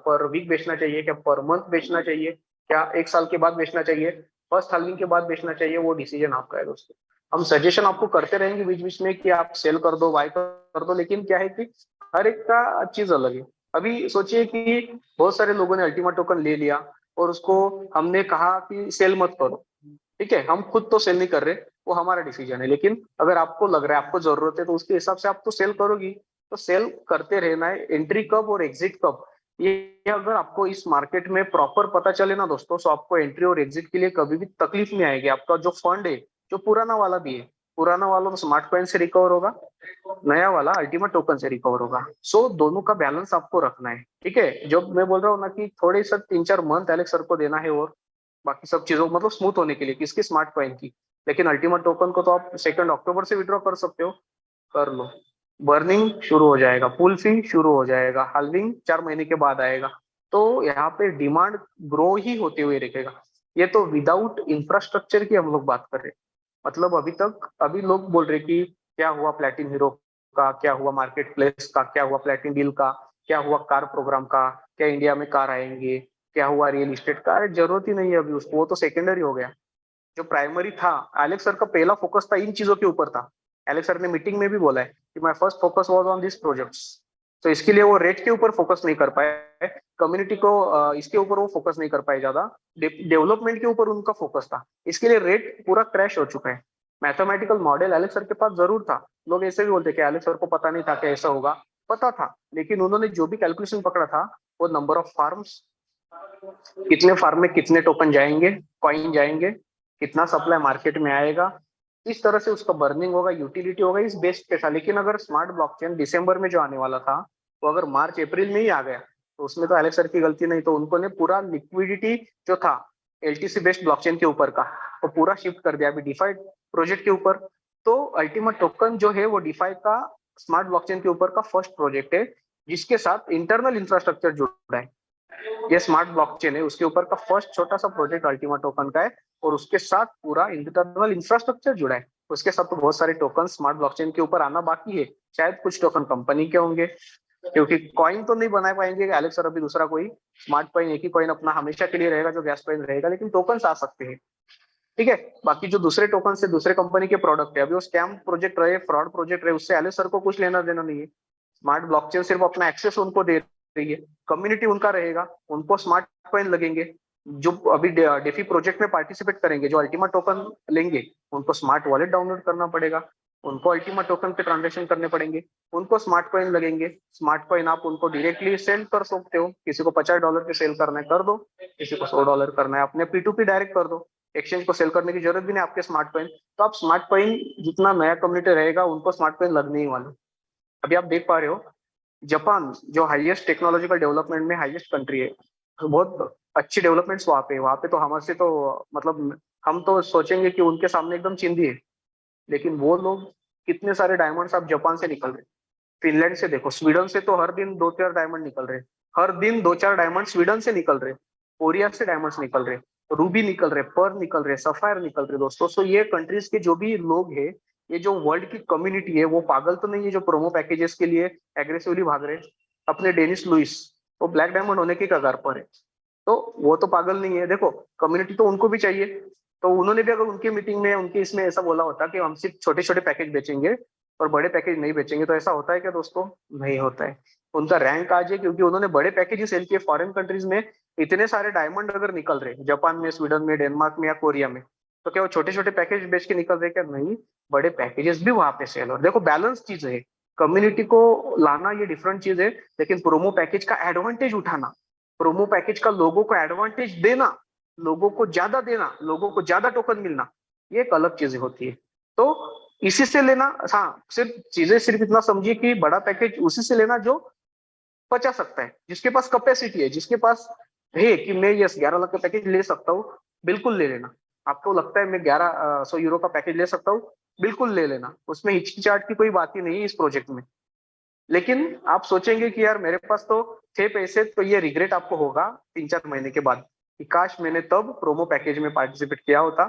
पर वीक बेचना चाहिए, क्या पर मंथ बेचना चाहिए, क्या 1 साल के बाद बेचना चाहिए, फर्स्ट हाल्विंग के बाद बेचना चाहिए, वो डिसीजन आपका है दोस्तों। हम सजेशन आपको करते रहेंगे बीच बीच में कि आप सेल कर दो, बाय कर दो, लेकिन क्या है कि हर एक का चीज अलग है। अभी सोचिए कि बहुत सारे लोगों ने अल्टीमा टोकन ले लिया और उसको हमने कहा कि सेल मत करो, ठीक है, हम खुद तो सेल नहीं कर रहे, वो हमारा डिसीजन है, लेकिन अगर आपको लग रहा है आपको जरूरत है तो उसके हिसाब से आप तो सेल करोगी। तो सेल करते रहना है। एंट्री कब और एग्जिट कब, ये अगर आपको इस मार्केट में प्रॉपर पता चले ना दोस्तों, तो आपको एंट्री और एग्जिट के लिए कभी भी तकलीफ नहीं आएगी। आपका जो फंड है, जो पुराना वाला भी है, पुराना वाला तो स्मार्ट कॉइन से रिकवर होगा, नया वाला अल्टीमा टोकन से रिकवर होगा। सो दोनों का बैलेंस आपको रखना है, ठीक है। जो मैं बोल रहा हूँ ना कि थोड़े से 3-4 मंथ एलेक्स सर को देना है और बाकी सब चीजों मतलब स्मूथ होने के लिए, किसकी, स्मार्ट कॉइन की। लेकिन अल्टीमा टोकन को तो आप 2 अक्टूबर से विड्रॉ कर सकते हो, कर लो। बर्निंग शुरू हो जाएगा, पुल फी शुरू हो जाएगा, हाल्विंग 4 महीने के बाद आएगा। तो यहाँ पे डिमांड ग्रो ही होते हुए रहेगा। ये तो विदाउट इंफ्रास्ट्रक्चर की हम लोग बात कर रहे हैं। मतलब अभी लोग बोल रहे कि क्या हुआ प्लेटिन हीरो का, क्या हुआ मार्केट प्लेस का, क्या हुआ प्लेटिन डील का, क्या हुआ कार प्रोग्राम का, क्या इंडिया में कार आएंगे, क्या हुआ रियल इस्टेट का। अरे जरूरत ही नहीं है अभी उसको, वो तो सेकेंडरी हो गया। जो प्राइमरी था, एलेक्स सर का पहला फोकस था इन चीजों के ऊपर था। एलेक्स सर ने मीटिंग में भी बोला है कि my first focus was on this projects. तो इसके लिए वो रेट के ऊपर फोकस नहीं कर पाए, कम्युनिटी को इसके ऊपर वो फोकस नहीं कर पाए, ज्यादा डेवलपमेंट के ऊपर उनका फोकस था। इसके लिए रेट पूरा क्रैश हो चुका है। मैथमेटिकल मॉडल एलेक्स सर के पास जरूर था। लोग ऐसे भी बोलते कि एलेक्स सर को पता नहीं था कि ऐसा होगा, पता था, लेकिन उन्होंने जो भी कैलकुलेशन पकड़ा था वो नंबर ऑफ फार्म्स, कितने फार्म में कितने टोकन जाएंगे, कॉइन जाएंगे, कितना सप्लाई मार्केट में आएगा, इस तरह से उसका बर्निंग होगा, यूटिलिटी होगा, इस बेस पे था। लेकिन अगर स्मार्ट ब्लॉकचेन दिसंबर में जो आने वाला था वो अगर मार्च अप्रैल में ही आ गया तो उसमें तो एलेक्स सर की गलती नहीं। तो उनको ने पूरा लिक्विडिटी जो था एलटीसी बेस्ड ब्लॉकचेन के ऊपर का वो पूरा शिफ्ट कर दिया अभी डिफाई प्रोजेक्ट के ऊपर। तो अल्टीमा टोकन जो है वो डिफाई का स्मार्ट ब्लॉकचेन के ऊपर का फर्स्ट प्रोजेक्ट है जिसके साथ इंटरनल इंफ्रास्ट्रक्चर जुड़ा है। ये स्मार्ट ब्लॉकचेन है, उसके ऊपर का फर्स्ट छोटा सा प्रोजेक्ट अल्टीमा टोकन का है और उसके साथ पूरा इंटरनल इंफ्रास्ट्रक्चर जुड़ा है। उसके साथ तो बहुत सारे टोकन स्मार्ट ब्लॉकचेन के ऊपर आना बाकी है। शायद कुछ टोकन कंपनी के होंगे, क्योंकि कॉइन तो नहीं बना पाएंगे एलेक्स सर अभी दूसरा कोई स्मार्ट कॉइन, एक ही कॉइन अपना हमेशा के लिए रहेगा जो गैस कॉइन रहेगा, लेकिन टोकन आ सकते हैं, ठीक है। बाकी जो दूसरे टोकन से दूसरे कंपनी के प्रोडक्ट है, अभी वो स्कैम प्रोजेक्ट रहे, फ्रॉड प्रोजेक्ट रहे, उससे एलेक्स सर को कुछ लेना देना नहीं है। स्मार्ट ब्लॉकचेन सिर्फ अपना एक्सेस उनको दे रही है, कम्युनिटी उनका रहेगा, उनको स्मार्ट कॉइन लगेंगे। जो अभी डेफी प्रोजेक्ट में पार्टिसिपेट करेंगे, जो अल्टीमा टोकन लेंगे, उनको स्मार्ट वॉलेट डाउनलोड करना पड़ेगा। उनको अल्टीमा टोकन पे ट्रांजेक्शन करने पड़ेंगे, उनको स्मार्ट कॉइन लगेंगे। स्मार्ट कॉइन आप उनको डायरेक्टली सेल कर सकते हो, किसी को $50 के सेल करना है कर दो, किसी को $100 करना है अपने P2P डायरेक्ट कर दो, एक्सचेंज को सेल करने की जरूरत भी नहीं आपके स्मार्ट कॉइन। तो आप स्मार्ट कॉइन जितना नया कम्युनिटी रहेगा उनको स्मार्ट कॉइन लगने ही वाले। अभी आप देख पा रहे हो जापान जो हाईएस्ट टेक्नोलॉजिकल डेवलपमेंट में हाईएस्ट कंट्री है, बहुत अच्छी डेवलपमेंट्स वहाँ पे तो हमारे तो मतलब हम तो सोचेंगे कि उनके सामने एकदम चिंदी है, लेकिन वो लोग कितने सारे डायमंड्स आप जापान से निकल रहे, फिनलैंड से देखो, स्वीडन से तो हर दिन 2-4 डायमंड निकल रहे, हर दिन 2-4 डायमंड स्वीडन से निकल रहे, कोरिया से डायमंड्स निकल रहे, रूबी निकल रहे, पर्ल निकल रहे, सफायर निकल रहे दोस्तों। सो ये कंट्रीज के जो भी लोग हैं, ये जो वर्ल्ड की कम्युनिटी है, वो पागल तो नहीं है जो प्रोमो पैकेजेस के लिए एग्रेसिवली भाग रहे। अपने डेनिस लुइस वो ब्लैक डायमंड होने के कगार पर है, तो वो तो पागल नहीं है। देखो कम्युनिटी तो उनको भी चाहिए, तो उन्होंने भी अगर उनकी मीटिंग में उनके इसमें ऐसा बोला होता कि हम सिर्फ छोटे छोटे पैकेज बेचेंगे और बड़े पैकेज नहीं बेचेंगे, तो ऐसा होता है क्या दोस्तों? नहीं होता है। उनका रैंक आज है क्योंकि उन्होंने बड़े पैकेज सेल किए फॉरेन कंट्रीज में। इतने सारे डायमंड अगर निकल रहे जापान में, स्वीडन में, डेनमार्क में या कोरिया में, तो क्या वो छोटे छोटे पैकेज बेच के निकल रहे क्या? नहीं, बड़े पैकेजेस भी वहां पे सेल। और देखो बैलेंस चीज है, कम्युनिटी को लाना ये डिफरेंट चीज है, लेकिन प्रोमो पैकेज का एडवांटेज उठाना, प्रोमो पैकेज का लोगों को एडवांटेज देना, लोगों को ज्यादा देना, लोगों को ज्यादा टोकन मिलना, ये एक अलग चीज होती है। तो इसी से लेना, हाँ सिर्फ चीजें सिर्फ इतना समझिए कि बड़ा पैकेज उसी से लेना जो बचा सकता है, जिसके पास कैपेसिटी है, जिसके पास है कि मैं यस 11 लाख का पैकेज ले सकता हूँ, बिल्कुल ले लेना। आपको लगता है मैं 1100 यूरो का पैकेज ले सकता हूँ, बिल्कुल ले लेना, उसमें हिचकिचाहट की कोई बात ही नहीं है इस प्रोजेक्ट में। लेकिन आप सोचेंगे कि यार मेरे पास तो थे पैसे, तो ये रिग्रेट आपको होगा 3-4 महीने के बाद कि काश मैंने तब प्रोमो पैकेज में पार्टिसिपेट किया होता,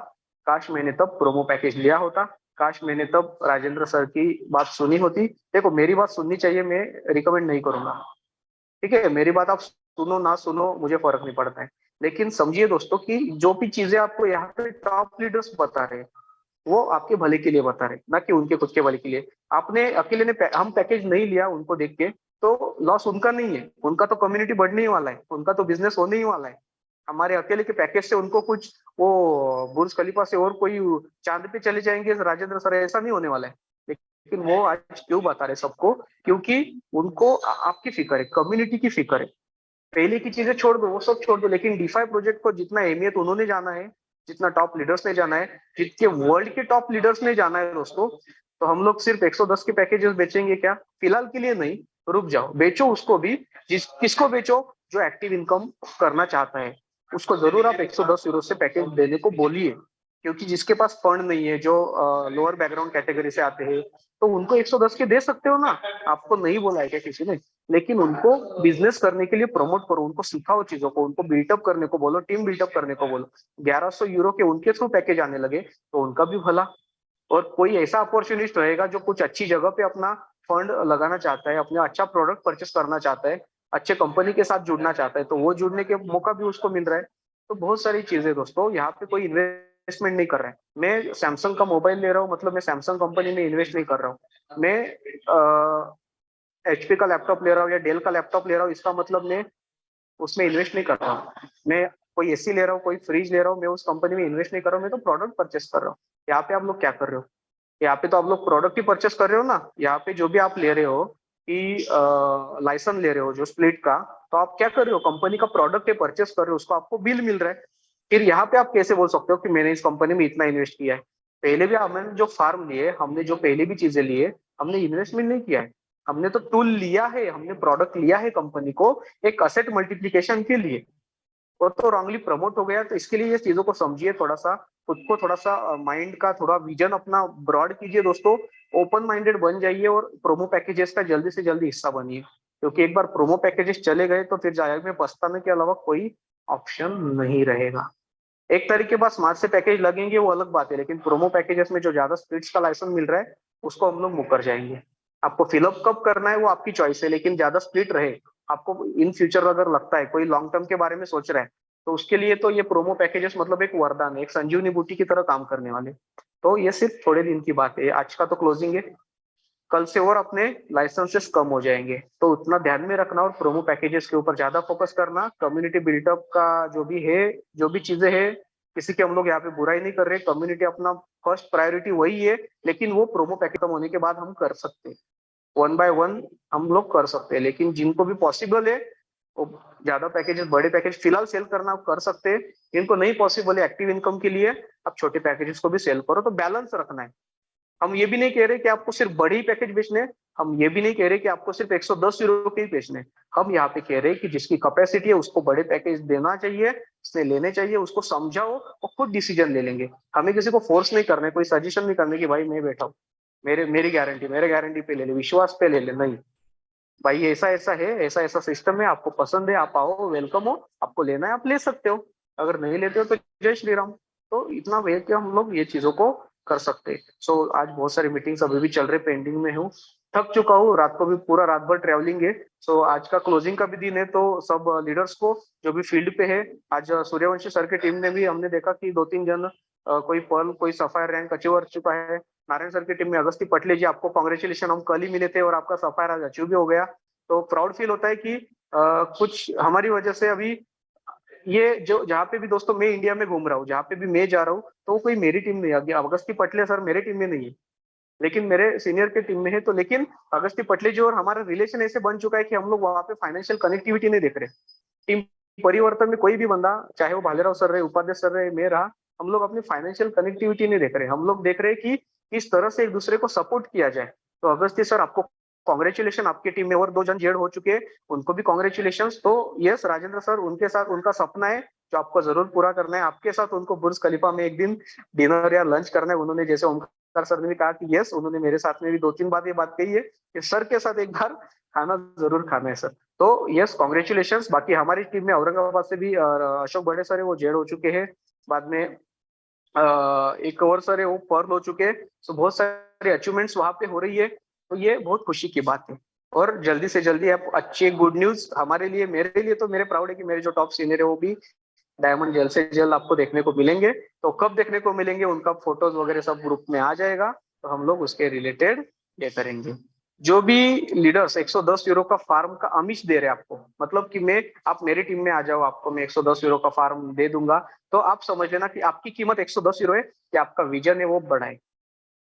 काश मैंने तब प्रोमो पैकेज लिया होता, काश मैंने तब राजेंद्र सर की बात सुनी होती। देखो मेरी बात सुननी चाहिए, मैं रिकमेंड नहीं करूंगा, ठीक है, मेरी बात आप सुनो ना सुनो मुझे फर्क नहीं पड़ता है, लेकिन समझिए दोस्तों कि जो भी चीजें आपको यहाँ पे टॉप लीडर्स बता रहे हैं वो आपके भले के लिए बता रहे, ना कि उनके खुद के भले के लिए। आपने अकेले ने हम पैकेज नहीं लिया उनको देख के, तो लॉस उनका नहीं है, उनका तो कम्युनिटी बढ़ने ही वाला है, उनका तो बिजनेस होने ही वाला है। हमारे अकेले के पैकेज से उनको कुछ वो बुर्ज खलीफा से और कोई चांद पे चले जाएंगे राजेंद्र सर, ऐसा नहीं होने वाला है। लेकिन वो आज क्यों बता रहे सबको? क्योंकि उनको आपकी फिक्र है, कम्युनिटी की फिक्र है। पहले की चीजें छोड़ दो, वो सब छोड़ दो, लेकिन डीफाई प्रोजेक्ट को जितना अहमियत उन्होंने जाना है, जितना टॉप लीडर्स ने जाना है, जितने वर्ल्ड के टॉप लीडर्स ने जाना है दोस्तों, तो हम लोग सिर्फ 110 के पैकेजेस बेचेंगे क्या? फिलहाल के लिए नहीं, रुक जाओ, बेचो उसको भी। किसको बेचो? जो एक्टिव इनकम करना चाहता है उसको जरूर आप 110 यूरो से पैकेज देने को बोलिए, क्योंकि जिसके पास फंड नहीं है, जो लोअर बैकग्राउंड कैटेगरी से आते हैं, तो उनको 110 के दे सकते हो ना, आपको नहीं बोला है क्या किसी ने? लेकिन उनको बिजनेस करने के लिए प्रमोट करो, उनको सिखाओ चीजों को, उनको बिल्टअप करने को बोलो, टीम बिल्टअप करने को बोलो। 1100 यूरो के उनके थ्रू पैकेज आने लगे तो उनका भी भला। और कोई ऐसा अपॉर्चुनिस्ट रहेगा जो कुछ अच्छी जगह पे अपना फंड लगाना चाहता है, अपना अच्छा प्रोडक्ट परचेस करना चाहता है, अच्छे कंपनी के साथ जुड़ना चाहता है, तो वो जुड़ने के मौका भी उसको मिल रहा है। तो बहुत सारी चीजें दोस्तों, यहाँ पे कोई इन्वेस्टमेंट नहीं कर रहा है। मैं सैमसंग का मोबाइल ले रहा हूँ, मतलब मैं सैमसंग कंपनी में इन्वेस्ट नहीं कर रहा हूँ। मैं HP का लैपटॉप ले रहा हूँ या डेल का लैपटॉप ले रहा हूँ, इसका मतलब मैं उसमें इन्वेस्ट नहीं कर रहा हूँ। मैं कोई AC ले रहा हूँ, कोई फ्रिज ले रहा हूँ, मैं उस कंपनी में इन्वेस्ट नहीं कर रहा हूँ, मैं तो प्रोडक्ट परचेस कर रहा हूँ। यहाँ पे आप लोग क्या कर रहे हो? यहाँ पे तो आप लोग प्रोडक्ट ही परचेस कर रहे हो ना। यहाँ पे जो भी आप ले रहे हो कि लाइसेंस ले रहे हो जो स्प्लिट का, तो आप क्या कर रहे हो? कंपनी का प्रोडक्ट है, परचेस कर रहे हो, उसको आपको बिल मिल रहा है। फिर यहाँ पे आप कैसे बोल सकते हो कि मैंने इस कंपनी में इतना इन्वेस्ट किया है? पहले भी हमने जो फार्म लिए, हमने जो पहले भी चीजें लिए, हमने इन्वेस्टमेंट नहीं किया है, हमने तो टूल लिया है, हमने प्रोडक्ट लिया है कंपनी को एक असेट मल्टीप्लिकेशन के लिए, वो तो रॉन्गली प्रमोट हो गया। तो इसके लिए ये चीजों को समझिए, थोड़ा सा खुद को, थोड़ा सा माइंड का थोड़ा विजन अपना ब्रॉड कीजिए दोस्तों, ओपन माइंडेड बन जाइए और प्रोमो पैकेजेस का जल्दी से जल्दी हिस्सा बनिए। क्योंकि एक बार प्रोमो पैकेजेस चले गए तो फिर जायक में पछताने के अलावा कोई ऑप्शन नहीं रहेगा। एक तरीके के बाद स्मार्ट से पैकेज लगेंगे वो अलग बात है, लेकिन प्रोमो पैकेजेस में जो ज्यादा स्प्लिट्स का लाइसेंस मिल रहा है उसको हम लोग मुकर जाएंगे। आपको फिलअप कब करना है वो आपकी चॉइस है, लेकिन ज्यादा स्प्लिट रहे, आपको इन फ्यूचर अगर लगता है कोई लॉन्ग टर्म के बारे में सोच रहा है, तो उसके लिए तो ये प्रोमो पैकेजेस मतलब एक वरदान है, एक संजीवनी बूटी की तरह काम करने वाले। तो ये सिर्फ थोड़े दिन की बात है, आज का तो क्लोजिंग है, कल से और अपने लाइसेंसेस कम हो जाएंगे, तो उतना ध्यान में रखना और प्रोमो पैकेजेस के ऊपर ज्यादा फोकस करना। कम्युनिटी बिल्टअप का जो भी है, जो भी चीजें है, किसी की हम लोग यहाँ पे बुराई नहीं कर रहे, कम्युनिटी अपना फर्स्ट प्रायोरिटी वही है, लेकिन वो प्रोमो पैकेज खत्म होने के बाद हम कर सकते हैं, 1 बाय 1 हम लोग कर सकते हैं। लेकिन जिनको भी पॉसिबल है वो ज्यादा पैकेजेस, बड़े पैकेज फिलहाल सेल करना आप कर सकते हैं। जिनको नहीं पॉसिबल है एक्टिव इनकम के लिए, आप छोटे पैकेजेस को भी सेल करो। तो बैलेंस रखना है। हम ये भी नहीं कह रहे कि आपको सिर्फ बड़े ही पैकेज बेचने हैं, हम ये भी नहीं कह रहे कि आपको सिर्फ 110 यूरो के ही बेचने हैं। हम यहाँ पे कह रहे हैं कि जिसकी कैपेसिटी है उसको बड़े पैकेज देना चाहिए, उसने लेने चाहिए, उसको समझाओ और खुद डिसीजन ले लेंगे। हमें किसी को फोर्स नहीं करना है, कोई सजेशन नहीं करने की भाई मैं बैठा हूँ, मेरी गारंटी, मेरे गारंटी पे ले ले, विश्वास पे ले ले, नहीं भाई ऐसा ऐसा है, ऐसा ऐसा सिस्टम है, आपको पसंद है आप आओ, वेलकम हो, आपको लेना है आप ले सकते हो, अगर नहीं लेते हो तो जय श्री राम। तो इतना वे कि हम लोग ये चीजों को कर सकते हैं। सो आज बहुत सारी मीटिंग्स अभी भी चल रहे, पेंडिंग में हूँ, थक चुका हूँ, रात को भी पूरा रात भर ट्रैवलिंग है। सो आज का क्लोजिंग का भी दिन है, तो सब लीडर्स को जो भी फील्ड पे है, आज सूर्यवंशी सर की टीम ने भी हमने देखा कि 2-3 जन, कोई पर्ल, कोई सफायर रैंक अचीव कर चुका है। नारायण सर की टीम में अगस्ती पटले जी, आपको कॉन्ग्रेचुलेशन, हम कल ही मिले थे और आपका सफायर आज अचीव भी हो गया। तो प्राउड फील होता है कि कुछ हमारी वजह से अभी ये जो जहाँ पे भी दोस्तों मैं इंडिया में घूम रहा हूँ, जहाँ पे भी मैं जा रहा हूँ, तो कोई मेरी टीम नहीं है। अगस्ती पटले सर मेरे टीम में नहीं है, लेकिन मेरे सीनियर के टीम में है। तो लेकिन अगस्ती पटले जी और हमारा रिलेशन ऐसे बन चुका है कि हम लोग वहाँ पे फाइनेंशियल कनेक्टिविटी नहीं देख रहे। टीम परिवर्तन में कोई भी बंदा, चाहे वो भालेराव सर रहे, उपाध्याय सर रहे, मैं रहा, हम लोग अपनी फाइनेंशियल कनेक्टिविटी नहीं देख रहे। हम लोग देख रहे हैं कि किस तरह से एक दूसरे को सपोर्ट किया जाए। तो अगस्ती सर आपको कॉन्ग्रेचुलेशन, आपकी टीम में और 2 जन जेड हो चुके हैं, उनको भी कॉन्ग्रेचुलेशन। तो यस राजेंद्र सर, उनके साथ उनका सपना है जो आपको जरूर पूरा करना है। आपके साथ उनको बुर्ज खलीफा में एक दिन डिनर या लंच करना है। उन्होंने, जैसे ओमकार सर ने भी कहा कि यस, उन्होंने मेरे साथ में भी 2-3 बार ये बात कही है कि सर के साथ एक बार खाना जरूर खाना है सर। तो यस कॉन्ग्रेचुलेशन। बाकी हमारी टीम में औरंगाबाद से भी अशोक बड़े सर है, वो जेड हो चुके हैं। बाद में एक और सर है, वो पर्ल हो चुके हैं। तो बहुत सारी अचीवमेंट्स वहां पे हो रही है, तो ये बहुत खुशी की बात है। और जल्दी से जल्दी आप अच्छी गुड न्यूज हमारे लिए, मेरे लिए तो मेरे प्राउड है कि मेरे जो टॉप सीनियर है वो भी डायमंड जल्द से जल्द आपको देखने को मिलेंगे। तो कब देखने को मिलेंगे, उनका फोटोज वगैरह सब ग्रुप में आ जाएगा, तो हम लोग उसके रिलेटेड ये करेंगे। जो भी लीडर्स 110 यूरो का फार्म का आमिष दे रहे हैं आपको, मतलब कि मैं, आप मेरी टीम में आ जाओ, आपको मैं 110 यूरो का फार्म दे दूंगा, तो आप समझ लेना कि आपकी कीमत 110 यूरो है, कि आपका विजन है वो बड़ा है।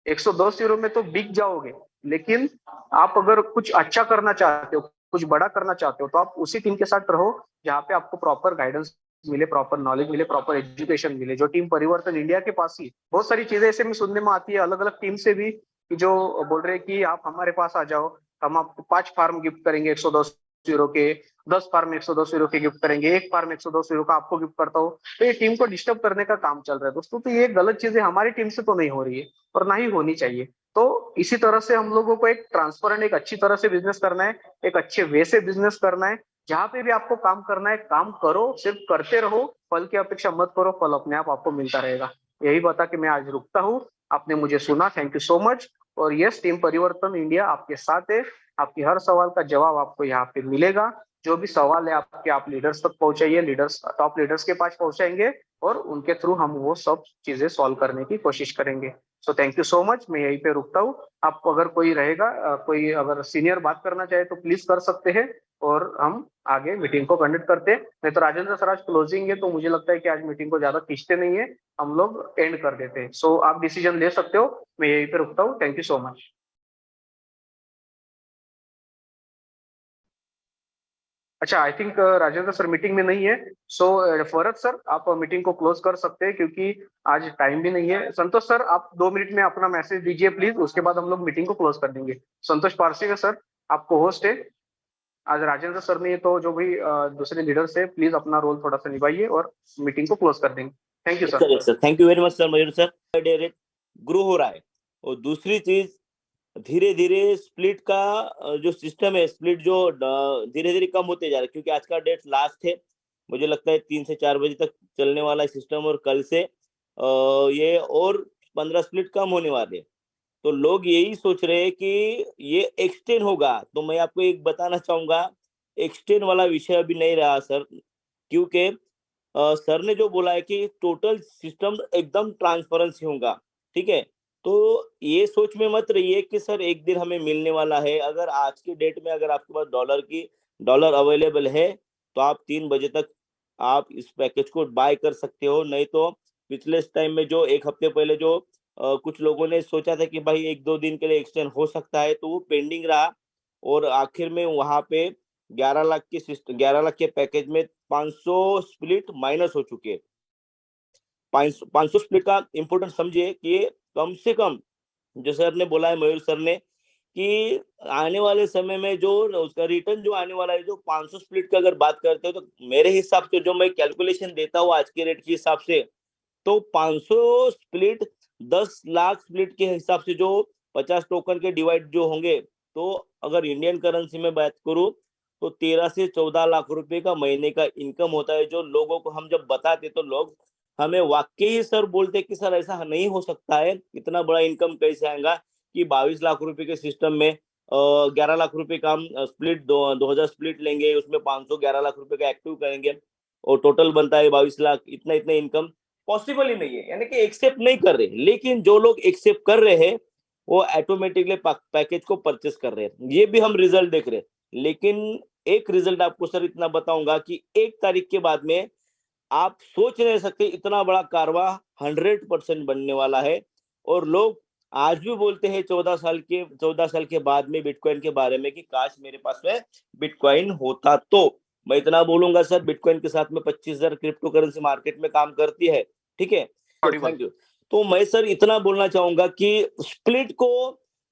110 यूरो में तो बिक जाओगे, लेकिन आप अगर कुछ अच्छा करना चाहते हो, कुछ बड़ा करना चाहते हो, तो आप उसी टीम के साथ रहो जहाँ पे आपको प्रॉपर गाइडेंस मिले, प्रॉपर नॉलेज मिले, प्रॉपर एजुकेशन मिले। जो टीम परिवर्तन इंडिया के पास ही बहुत सारी चीजें ऐसे में सुनने में आती है अलग अलग टीम से भी, कि जो बोल रहे हैं कि आप हमारे पास आ जाओ, हम आपको 5 फार्म गिफ्ट करेंगे 110 यूरो के, 10 फार्म 110 यूरो के गिफ्ट करेंगे, 1 फार्म 110 यूरो का आपको गिफ्ट करता हूँ। तो ये टीम को डिस्टर्ब करने का काम चल रहा है दोस्तों। तो ये गलत चीजें हमारी टीम से तो नहीं हो रही है और ना ही होनी चाहिए। तो इसी तरह से हम लोगों को एक ट्रांसपेरेंट, एक अच्छी तरह से बिजनेस करना है, एक अच्छे वे से बिजनेस करना है। जहां पे भी आपको काम करना है, काम करो, सिर्फ करते रहो, फल की अपेक्षा मत करो, फल अपने आप आपको मिलता रहेगा। यही बता के मैं आज रुकता हूँ। आपने मुझे सुना, थैंक यू सो मच। और यस, टीम परिवर्तन इंडिया आपके साथ है। आपकी हर सवाल का जवाब आपको यहाँ पे मिलेगा। जो भी सवाल है आपके, आप लीडर्स तक पहुंचाइए, लीडर्स टॉप लीडर्स के पास पहुंचाएंगे और उनके थ्रू हम वो सब चीजें सॉल्व करने की कोशिश करेंगे। So thank you so much. मैं यहीं पे रुकता हूँ। आपको अगर कोई रहेगा, कोई अगर सीनियर बात करना चाहे तो प्लीज कर सकते हैं, और हम आगे मीटिंग को कंडक्ट करते हैं। नहीं तो राजेंद्र सर आज क्लोजिंग है, तो मुझे लगता है कि आज मीटिंग को ज्यादा खींचते नहीं है, हम लोग एंड कर देते हैं। सो आप डिसीजन ले सकते हो, मैं यहीं पे रुकता हूँ। Thank you so much. अच्छा, I think Rajendra sir meeting में नहीं है। सो फरत सर, आप मीटिंग को क्लोज कर सकते हैं, क्योंकि आज टाइम भी नहीं है। संतोष सर, आप 2 मिनट में अपना मैसेज दीजिए प्लीज, उसके बाद हम लोग मीटिंग को क्लोज कर देंगे। संतोष पारसी है सर, आपको होस्ट है आज राजेंद्र सर ने, तो जो भी दूसरे लीडर्स है प्लीज अपना रोल थोड़ा सा निभाइए और मीटिंग को क्लोज कर देंगे। Thank you sir. Thank you very much sir, Mayur sir. Direct grow हो रहा है। और दूसरी चीज, धीरे धीरे स्प्लिट का जो सिस्टम है, स्प्लिट जो धीरे धीरे कम होते जा रहा है, क्योंकि आज का डेट लास्ट है, मुझे लगता है 3 से 4 बजे तक चलने वाला है सिस्टम, और कल से ये और 15 स्प्लिट कम होने वाले हैं। तो लोग यही सोच रहे हैं कि ये एक्सटेंड होगा। तो मैं आपको एक बताना चाहूंगा, एक्सटेंड वाला विषय अभी नहीं रहा सर, क्योंकि सर ने जो बोला है कि टोटल सिस्टम एकदम ट्रांसपेरेंसी होगा, ठीक है। तो ये सोच में मत रहिए कि सर एक दिन हमें मिलने वाला है। अगर आज की डेट में अगर आपके पास डॉलर अवेलेबल है, तो आप 3 बजे तक आप इस पैकेज को बाय कर सकते हो। नहीं तो पिछले टाइम में जो एक हफ्ते पहले जो कुछ लोगों ने सोचा था कि भाई 1-2 दिन के लिए एक्सटेंड हो सकता है, तो वो पेंडिंग रहा और आखिर में वहां पे 11 लाख के 11 लाख के पैकेज में 500 स्प्लिट माइनस हो चुके हैं। 500 स्प्लिट का इंपोर्टेंस समझिए कि कम से कम, जो सर ने बोला है, मयूर सर ने, कि आने वाले समय में जो उसका रिटर्न जो आने वाला है, जो 500 स्प्लिट का अगर बात करते हो, तो मेरे हिसाब से जो मैं कैलकुलेशन देता हूँ आज के रेट के हिसाब से, तो 500 स्प्लिट 10 लाख स्प्लिट के हिसाब से जो 50 टोकन के डिवाइड जो होंगे, तो अगर इंडियन करेंसी में बात करूं तो 13 से 14 लाख रुपए का महीने का इनकम होता है। जो लोगों को हम जब बताते तो लोग हमें वाकई ही सर बोलते कि सर ऐसा नहीं हो सकता है, इतना बड़ा इनकम कैसे आएगा कि 22 लाख रुपए के सिस्टम में 11 लाख रुपए का हम स्प्लिट 2000 स्प्लिट लेंगे, उसमें 511 लाख रुपए का एक्टिव करेंगे और टोटल बनता है 22 लाख। इतना इतना इनकम पॉसिबल ही नहीं है, यानी कि एक्सेप्ट नहीं कर रहे। लेकिन जो लोग एक्सेप्ट कर रहे हैं वो ऑटोमेटिकली पैकेज को परचेस कर रहे हैं, ये भी हम रिजल्ट देख रहे हैं। लेकिन एक रिजल्ट आपको सर इतना बताऊंगा कि 1 तारीख के बाद में आप सोच नहीं सकते इतना बड़ा कारवा 100% बनने वाला है। और लोग आज भी बोलते हैं 14 साल के बाद में बिटकॉइन के बारे में कि काश मेरे पास में बिटकॉइन होता। तो मैं इतना बोलूंगा सर, बिटकॉइन के साथ में 25,000 क्रिप्टो करेंसी मार्केट में काम करती है, ठीक है, थैंक यू। तो मैं सर इतना बोलना चाहूंगा कि स्प्लिट को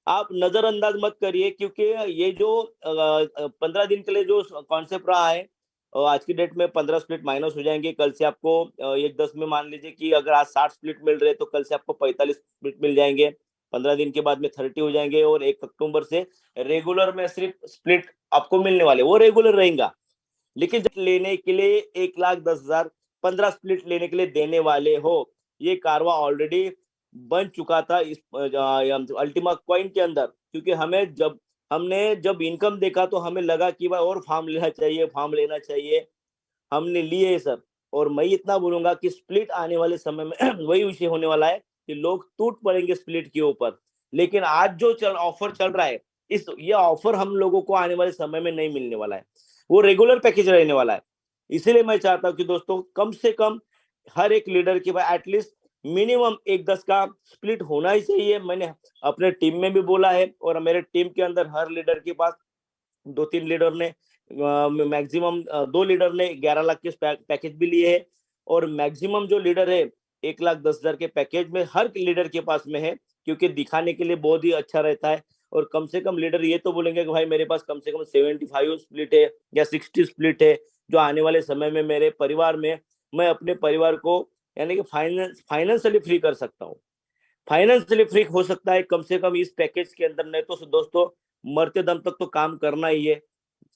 आप नजरअंदाज मत करिए, क्योंकि ये जो 15 दिन के लिए जो कॉन्सेप्ट रहा है, आज की डेट में 15 स्प्लिट माइनस हो जाएंगे। कल से आपको 1-10 में मान लीजिए कि अगर आज 60 स्प्लिट मिल रहे तो कल से आपको 45 स्प्लिट मिल जाएंगे। 15 दिन के बाद में 30 हो जाएंगे और 1 अक्टूबर से रेगुलर में सिर्फ स्प्लिट आपको मिलने वाले, वो रेगुलर रहेगा। लेकिन जब लेने के लिए 1,10,000 15 स्प्लिट लेने के लिए देने वाले हो, ये कारवा ऑलरेडी बन चुका था इस अल्टीमा कॉइन के अंदर। क्योंकि हमने जब इनकम देखा तो हमें लगा कि भाई और फार्म लेना चाहिए, हमने लिए सर। और मैं इतना बोलूंगा कि स्प्लिट आने वाले समय में वही विषय होने वाला है कि लोग टूट पड़ेंगे स्प्लिट के ऊपर। लेकिन आज जो ऑफर चल रहा है, ये ऑफर हम लोगों को आने वाले समय में नहीं मिलने वाला है, वो रेगुलर पैकेज रहने वाला है। इसीलिए मैं चाहता हूँ कि दोस्तों कम से कम हर एक लीडर के पास एटलीस्ट मिनिमम 1-10 का स्प्लिट होना ही चाहिए। मैंने अपने टीम में भी बोला है और मेरे टीम के अंदर हर लीडर के पास 2-3 लीडर ने मैक्सिमम 2 लीडर ने 11 लाख के पैकेज भी लिए है और मैक्सिमम जो लीडर है 1,10,000 के पैकेज में हर लीडर के पास में है, क्योंकि दिखाने के लिए बहुत ही अच्छा रहता है। और कम से कम लीडर ये तो बोलेंगे कि भाई मेरे पास कम से कम 75 स्प्लिट है या 60 स्प्लिट है, जो आने वाले समय में मेरे परिवार में मैं अपने परिवार को यानी कि फाइनेंशियली फ्री कर सकता हूँ। फाइनेंशियली फ्री हो सकता है कम से कम इस पैकेज के अंदर। नहीं तो दोस्तों मरते दम तक तो काम करना ही है,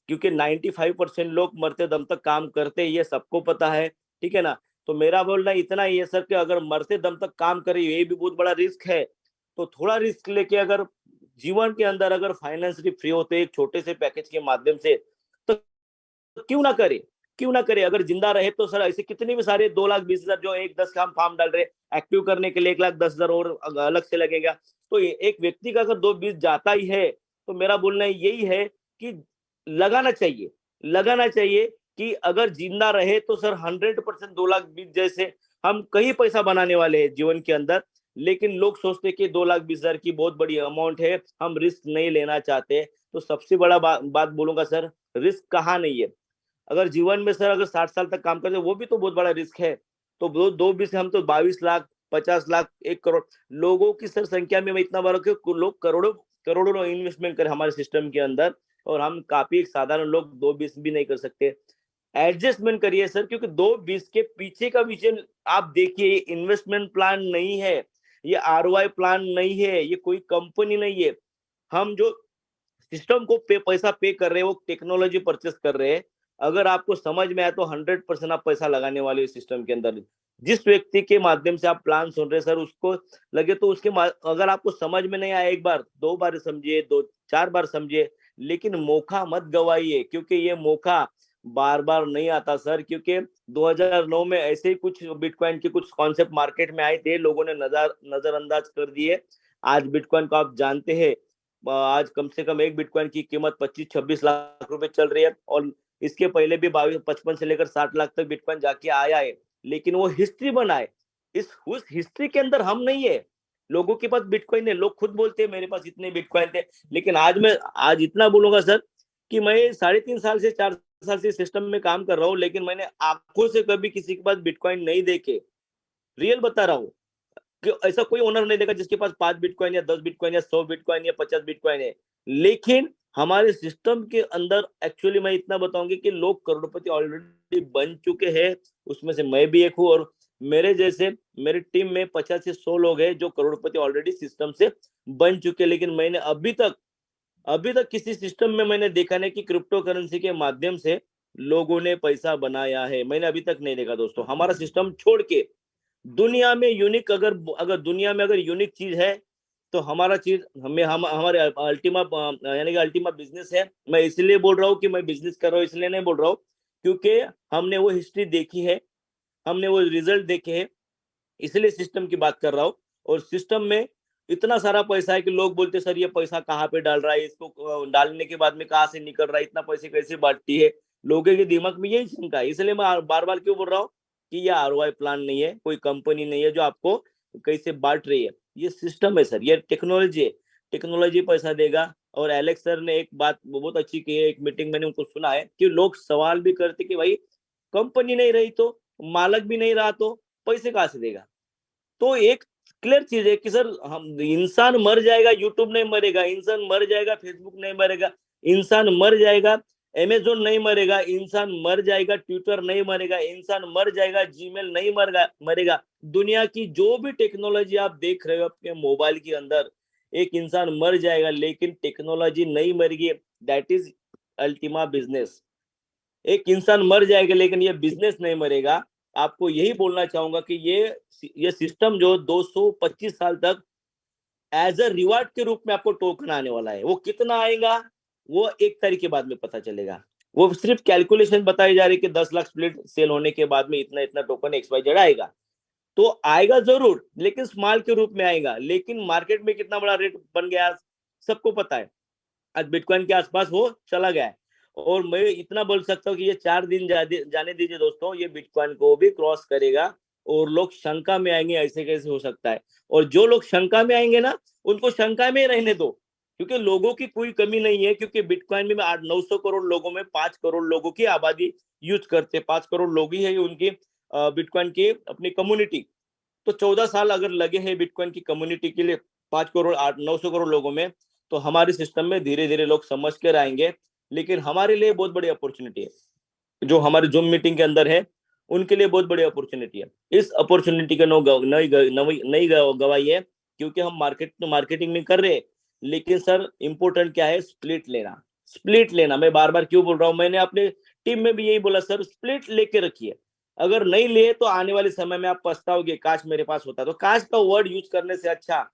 क्योंकि 95% लोग मरते दम तक काम करते हैं, ये सबको पता है, ठीक है ना। तो मेरा बोलना इतना ही है सर कि अगर मरते दम तक काम करें, ये भी बहुत बड़ा रिस्क है। तो थोड़ा रिस्क लेके अगर जीवन के अंदर अगर फाइनेंशियली फ्री होते एक छोटे से पैकेज के माध्यम से, तो क्यों ना करे। अगर जिंदा रहे तो सर ऐसे कितने भी सारे 2,20,000 जो 1-10 का फॉर्म डाल रहे, एक्टिव करने के लिए 1,10,000 और अलग से लगेगा। तो एक व्यक्ति का अगर 2-20 जाता ही है, तो मेरा बोलना यही है कि लगाना चाहिए कि अगर जिंदा रहे तो सर 100% 2,20,000 जैसे हम कहीं पैसा बनाने वाले हैं जीवन के अंदर। लेकिन लोग सोचते कि 2,20,000 की बहुत बड़ी अमाउंट है, हम रिस्क नहीं लेना चाहते। तो सबसे बड़ा बात बोलूंगा सर, रिस्क कहाँ नहीं है। अगर जीवन में सर अगर 60 साल तक काम करते वो भी तो बहुत बड़ा रिस्क है। तो 2-20 हम तो 22 लाख 50 लाख 1 करोड़ लोगों की सर संख्या में मैं इतना बड़ा कि लोग करोड़ों इन्वेस्टमेंट करें हमारे सिस्टम के अंदर, और हम काफी साधारण लोग 2-20 भी नहीं कर सकते। एडजस्टमेंट करिए सर, क्योंकि 2-20 के पीछे का विजन आप देखिए, इन्वेस्टमेंट प्लान नहीं है, ये ROI प्लान नहीं है, ये कोई कंपनी नहीं है। हम जो सिस्टम को पैसा पे कर रहे हैं वो टेक्नोलॉजी परचेस कर रहे हैं। अगर आपको समझ में आया तो 100% आप पैसा लगाने वाले सिस्टम के अंदर। जिस व्यक्ति के माध्यम से आप प्लान सुन रहे हैं सर, उसको लगे तो अगर आपको समझ में नहीं आया, 1 बार 2 बार समझिए, 2-4 बार समझिए, लेकिन मौका मत गवाइए, क्योंकि ये मौका बार बार नहीं आता सर। क्योंकि 2009 में ऐसे ही कुछ बिटकॉइन के कुछ कॉन्सेप्ट मार्केट में आए थे, लोगों ने नजरअंदाज कर दिए। आज बिटकॉइन को आप जानते हैं, आज कम से कम एक बिटकॉइन की कीमत 25-26 लाख रुपए चल रही है, और इसके पहले भी 55 से लेकर 60 लाख तक बिटकॉइन जाके आया है। लेकिन वो हिस्ट्री बनाए, उस हिस्ट्री के अंदर हम नहीं है। लोगों के पास बिटकॉइन है, लोग खुद बोलते हैं मेरे पास इतने बिटकॉइन थे, लेकिन आज इतना बोलूंगा सर कि मैं 3.5 साल से 4 साल से सिस्टम में काम कर रहा हूँ, लेकिन मैंने आंखों से कभी किसी के पास बिटकॉइन नहीं देखे। रियल बता रहा हूँ कि ऐसा कोई ओनर नहीं देखा जिसके पास 5 बिटकॉइन या 10 बिटकॉइन या 100 बिटकॉइन या 50 बिटकॉइन है। लेकिन हमारे सिस्टम के अंदर एक्चुअली मैं इतना बताऊंगी कि लोग करोड़पति ऑलरेडी बन चुके हैं, उसमें से मैं भी एक हूँ, और मेरे जैसे मेरी टीम में 50 से 100 लोग हैं जो करोड़पति ऑलरेडी सिस्टम से बन चुके। लेकिन मैंने अभी तक किसी सिस्टम में मैंने देखा नहीं कि क्रिप्टो करेंसी के माध्यम से लोगों ने पैसा बनाया है। मैंने अभी तक नहीं देखा दोस्तों। हमारा सिस्टम छोड़ के दुनिया में यूनिक अगर दुनिया में अगर यूनिक चीज है तो हमारा चीज हमारे अल्टीमा यानी कि अल्टीमा बिजनेस है। मैं इसलिए बोल रहा हूँ कि मैं बिजनेस कर रहा हूँ, इसलिए नहीं बोल रहा हूँ क्योंकि हमने वो हिस्ट्री देखी है, हमने वो रिजल्ट देखे हैं, इसलिए सिस्टम की बात कर रहा हूँ। और सिस्टम में इतना सारा पैसा है कि लोग बोलते सर ये पैसा कहाँ पे डाल रहा है, इसको डालने के बाद में कहाँ से निकल रहा है, इतना पैसे कैसे बांटती है। लोगों के दिमाग में यही शंका है। इसलिए मैं बार बार क्यों बोल रहा हूँ कि ये आरओआई प्लान नहीं है, कोई कंपनी नहीं है जो आपको कैसे बांट रही है। ये सिस्टम है सर, ये टेक्नोलॉजी है, टेक्नोलॉजी पैसा देगा। और एलेक्स सर ने एक बात बहुत अच्छी की है, एक मीटिंग मैंने उनको सुना है कि लोग सवाल भी करते कि भाई कंपनी नहीं रही तो, मालक भी नहीं रहा तो पैसे कहाँ से देगा। तो एक क्लियर चीज है कि सर हम इंसान मर जाएगा, यूट्यूब नहीं मरेगा, इंसान मर जाएगा, फेसबुक नहीं मरेगा, इंसान मर जाएगा, अमेजोन नहीं मरेगा, इंसान मर जाएगा, ट्विटर नहीं मरेगा, इंसान मर जाएगा, जीमेल नहीं मरेगा। दुनिया की जो भी टेक्नोलॉजी आप देख रहे हो अपने मोबाइल के अंदर, एक इंसान मर जाएगा लेकिन टेक्नोलॉजी नहीं मरेगी। That is ultimate business. एक इंसान मर जाएगा लेकिन ये बिजनेस नहीं मरेगा। आपको यही बोलना चाहूंगा कि ये सिस्टम जो 225 साल तक एज अ रिवार्ड के रूप में आपको टोकन आने वाला है। वो कितना आएगा वो 1 तारीख के बाद में पता चलेगा। वो सिर्फ कैलकुलेशन बताई जा रही है कि 10 लाख स्प्लिट सेल होने के बाद में इतना इतना टोकन XYZ आएगा। तो आएगा जरूर, लेकिन स्मॉल के रूप में आएगा। लेकिन मार्केट में कितना बड़ा रेट बन गया सबको पता है, आज बिटकॉइन के आसपास हो चला गया है। और मैं इतना बोल सकता हूँ कि ये 4 दिन जाने दीजिए दोस्तों, ये बिटकॉइन को भी क्रॉस करेगा और लोग शंका में आएंगे ऐसे कैसे हो सकता है। और जो लोग शंका में आएंगे ना, उनको शंका में रहने दो, क्योंकि लोगों की कोई कमी नहीं है। क्योंकि बिटकॉइन में 800-900 करोड़ लोगों में 5 करोड़ लोगों की आबादी यूज करते, 5 करोड़ लोग ही है उनकी बिटकॉइन की अपनी कम्युनिटी। तो 14 साल अगर लगे हैं बिटकॉइन की कम्युनिटी के लिए 5 करोड़ 800-900 करोड़ लोगों में, तो हमारे सिस्टम में धीरे धीरे लोग समझ कर आएंगे। लेकिन हमारे लिए बहुत बड़ी अपॉर्चुनिटी है, जो हमारे जूम मीटिंग के अंदर है उनके लिए बहुत बड़ी अपॉर्चुनिटी है। इस अपॉर्चुनिटी का नहीं गवाही है, क्योंकि हम मार्केटिंग में कर रहे हैं। लेकिन सर इंपॉर्टेंट क्या है, स्प्लिट लेना। मैं बार बार क्यों बोल रहा हूँ, मैंने अपने टीम में भी यही बोला सर, स्प्लिट लेके रखिए। अगर नहीं लिए तो आने वाले समय में आप पछताओगे, काश मेरे पास होता। तो काश का वर्ड यूज करने से अच्छा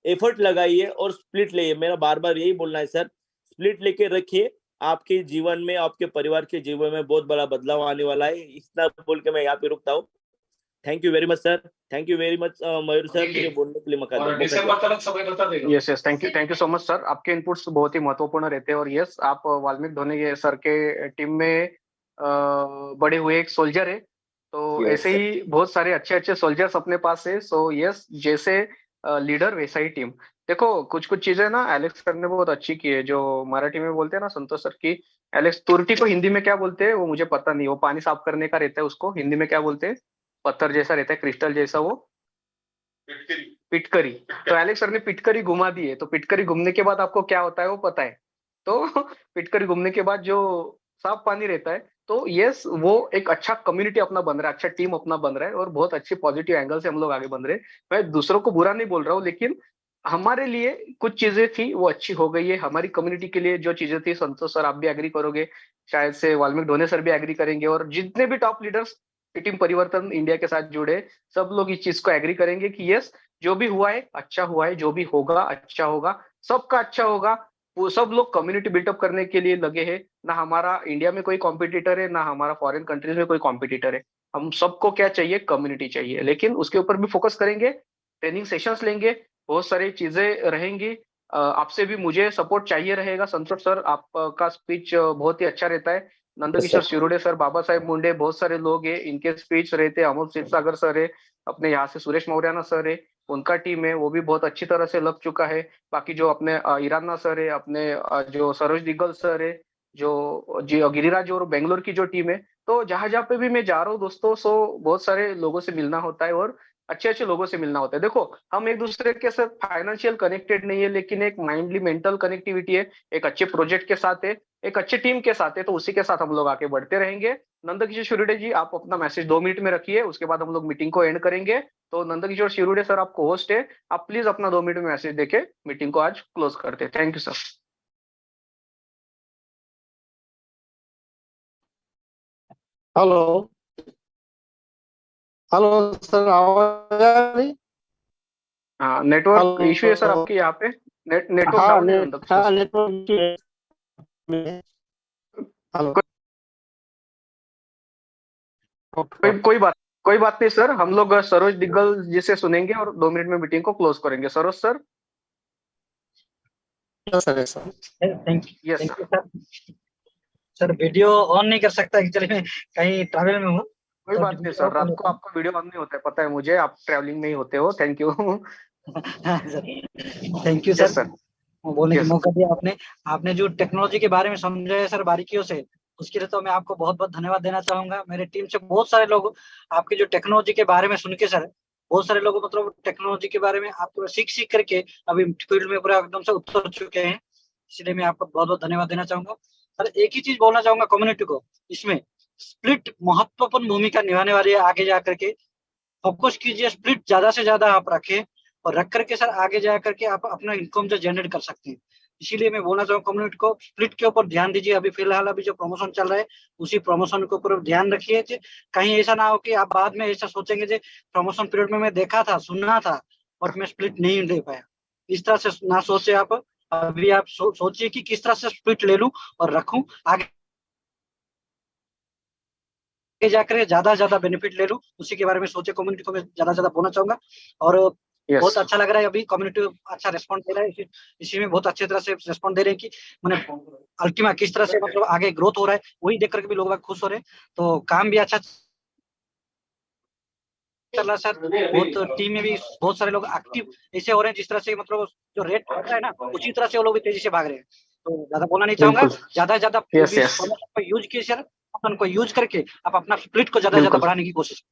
एफर्ट लगाइए और स्प्लिट लेइए। मेरा बार बार यही बोलना है सर, स्प्लिट लेके रखिए। आपके जीवन में, आपके परिवार के जीवन में बहुत बड़ा बदलाव आने वाला है। इतना बोल के मैं यहाँ पे रुकता हूँ। Thank you very much sir, thank you very much Mayur sir, मुझे बोलने के लिए मौका दिया। Yes thank you so much sir. आपके इनपुट्स बहुत ही महत्वपूर्ण रहते हैं। और यस, आप वाल्मीकि धोनी सर के टीम में बड़े हुए एक सोल्जर है। तो ऐसे ही बहुत सारे अच्छे सोल्जर्स अपने पास है। सो यस, जैसे लीडर वैसा ही टीम। देखो कुछ चीजें ना एलेक्स सर ने बहुत अच्छी की है, जो मराठी में बोलते हैं ना संतोष सर की। एलेक्स तुरटी को हिंदी में क्या बोलते हैं वो मुझे पता नहीं, वो पानी साफ करने का रहता है, उसको हिंदी में क्या बोलते हैं? पत्थर जैसा रहता है, क्रिस्टल जैसा, वो पिटकरी। तो एलेक्स सर ने पिटकरी घुमा दी है। तो पिटकरी घूमने के बाद आपको क्या होता है वो पता है। तो पिटकरी घूमने के बाद जो साफ पानी रहता है, तो यस वो एक अच्छा कम्युनिटी अपना बन रहा है, अच्छा टीम अपना बन रहा है, और बहुत अच्छी पॉजिटिव एंगल से हम लोग आगे बन रहे हैं। मैं दूसरों को बुरा नहीं बोल रहा हूँ, लेकिन हमारे लिए कुछ चीजें थी वो अच्छी हो गई है। हमारी कम्युनिटी के लिए जो चीजें थी, संतोष सर आप भी एग्री करोगे, शायद से वाल्मीकि धोनी सर भी एग्री करेंगे, और जितने भी टॉप लीडर्स टीम परिवर्तन इंडिया के साथ जुड़े, सब लोग इस चीज को एग्री करेंगे कि यस जो भी हुआ है अच्छा हुआ है, जो भी होगा अच्छा होगा, सबका अच्छा होगा। वो सब लोग कम्युनिटी बिल्टअप करने के लिए लगे हैं। ना हमारा इंडिया में कोई कॉम्पिटिटर है, ना हमारा फॉरेन कंट्रीज में कोई कॉम्पिटिटर है। हम सबको क्या चाहिए, कम्युनिटी चाहिए। लेकिन उसके ऊपर भी फोकस करेंगे, ट्रेनिंग सेशंस लेंगे, बहुत सारी चीजें रहेंगी। आपसे भी मुझे सपोर्ट चाहिए रहेगा। संतोष सर आपका स्पीच बहुत ही अच्छा रहता है, नंदकिशोर शिरोडे सर, बाबा साहेब मुंडे, बहुत सारे लोग हैं, इनके स्पीच रहते, अमोल क्षीरसागर सर है, अपने यहाँ से सुरेश मौर्याना सर है, उनका टीम है, वो भी बहुत अच्छी तरह से लग चुका है। बाकी जो अपने ईराना सर है, अपने जो सरोज दिग्गल सर है, जो जी गिरिराज और बेंगलोर की जो टीम है, तो जहां जहां पे भी मैं जा रहा हूँ दोस्तों, सो बहुत सारे लोगों से मिलना होता है और अच्छे अच्छे लोगों से मिलना होता है। देखो, हम एक दूसरे के साथ फाइनेंशियल कनेक्टेड नहीं है, लेकिन एक माइंडली मेंटल कनेक्टिविटी है, एक अच्छे प्रोजेक्ट के साथ है, एक अच्छी टीम के साथ है, तो उसी के साथ हम लोग आगे बढ़ते रहेंगे। नंदकिशोर शिरोडे जी, आप अपना मैसेज 2 मिनट में रखिए, उसके बाद हम लोग मीटिंग को एंड करेंगे। तो नंदकिशोर शिरोडे सर, आपको होस्ट है, आप प्लीज अपना 2 मिनट में मैसेज देके मीटिंग को आज क्लोज करते हैं। Thank you sir. Hello hello sir, आवाज आ रही? हाँ, नेटवर्क इश्यू है सर हेलो। आपके यहाँ पे, नेटवर्क हाँ डाउन है नंदकिशोर सर। Network hello. कोई बात नहीं सर, हम लोग सरोज दिग्गल जी से सुनेंगे और 2 मिनट में मीटिंग को क्लोज करेंगे। Saroj sir. Sir thank yes thank sir. You sir. Sir video on नहीं कर सकता, एक्चुअली मैं कहीं ट्रैवल में हूँ। कोई तो बात नहीं वीडियो सर, ऑफ कर रात को लेता हूँ। आपका वीडियो ऑन नहीं होता है, पता है मुझे, आप ट्रैवलिंग में ही होते हो। Thank you. हाँ sir, thank you yes sir, sir. बोलने का यस मौका दिया आपने। आपने जो टेक्नोलॉजी के बारे में समझाया सर बारीकियों से, उसके लिए तो मैं आपको बहुत बहुत धन्यवाद देना चाहूंगा। मेरे टीम से बहुत सारे लोग आपके जो टेक्नोलॉजी के बारे में सुन के सर, बहुत सारे लोग मतलब टेक्नोलॉजी के बारे में आप पूरा सीख सीख करके अभी फील्ड में पूरा एकदम से उतर चुके हैं। इसलिए मैं आपको बहुत बहुत धन्यवाद देना चाहूंगा। सर एक ही चीज बोलना चाहूंगा कम्युनिटी को, इसमें स्प्लिट महत्वपूर्ण भूमिका निभाने वाली है। आगे जा करके फोकस कीजिए, स्प्लिट ज्यादा से ज्यादा आप रखें, और रख करके सर आगे जा करके आप अपना इनकम जो जनरेट कर सकते हैं। इसीलिए मैं बोलना चाहूँ कम्युनिटी को, स्प्लिट के ऊपर ध्यान दीजिए। अभी फिलहाल अभी जो प्रमोशन चल रहा है, उसी प्रमोशन के ऊपर ध्यान रखिए। कहीं ऐसा ना हो कि आप बाद में ऐसा सोचेंगे कि प्रमोशन पीरियड में मैं देखा था, सुना था, बट मैं स्प्लिट नहीं ले पाया। इस तरह से ना सोचे आप। अभी आप सोचिए कि किस तरह से स्प्लिट ले लूं और रखूं, आगे जाकर ज्यादा ज्यादा बेनिफिट ले लूं, उसी के बारे में सोचे। कम्युनिटी को मैं ज्यादा ज्यादा बोलना चाहूंगा। और यस बहुत अच्छा लग रहा है, अभी कम्युनिटी अच्छा रिस्पॉन्ड दे रहा है। इसी में बहुत अच्छी तरह से रिस्पॉन्ड दे रहे हैं कि मैंने अल्टीमा किस तरह से मतलब आगे ग्रोथ हो रहा है, वही देख करके भी लोग खुश हो रहे हैं। तो काम भी अच्छा चल रहा है सर। बहुत टीम में भी बहुत सारे लोग एक्टिव ऐसे हो रहे हैं, जिस तरह से मतलब जो रेट बढ़ रहा है ना, उसी तरह से वो लोग भी तेजी से भाग रहे हैं। तो ज्यादा बोलना नहीं चाहूंगा, बिल्कुल। ज्यादा ज्यादा यस यस को यूज कीजिए सर, उनको यूज करके आप अपना स्प्लिट को ज्यादा ज्यादा बिल्कुल। बढ़ाने की कोशिश।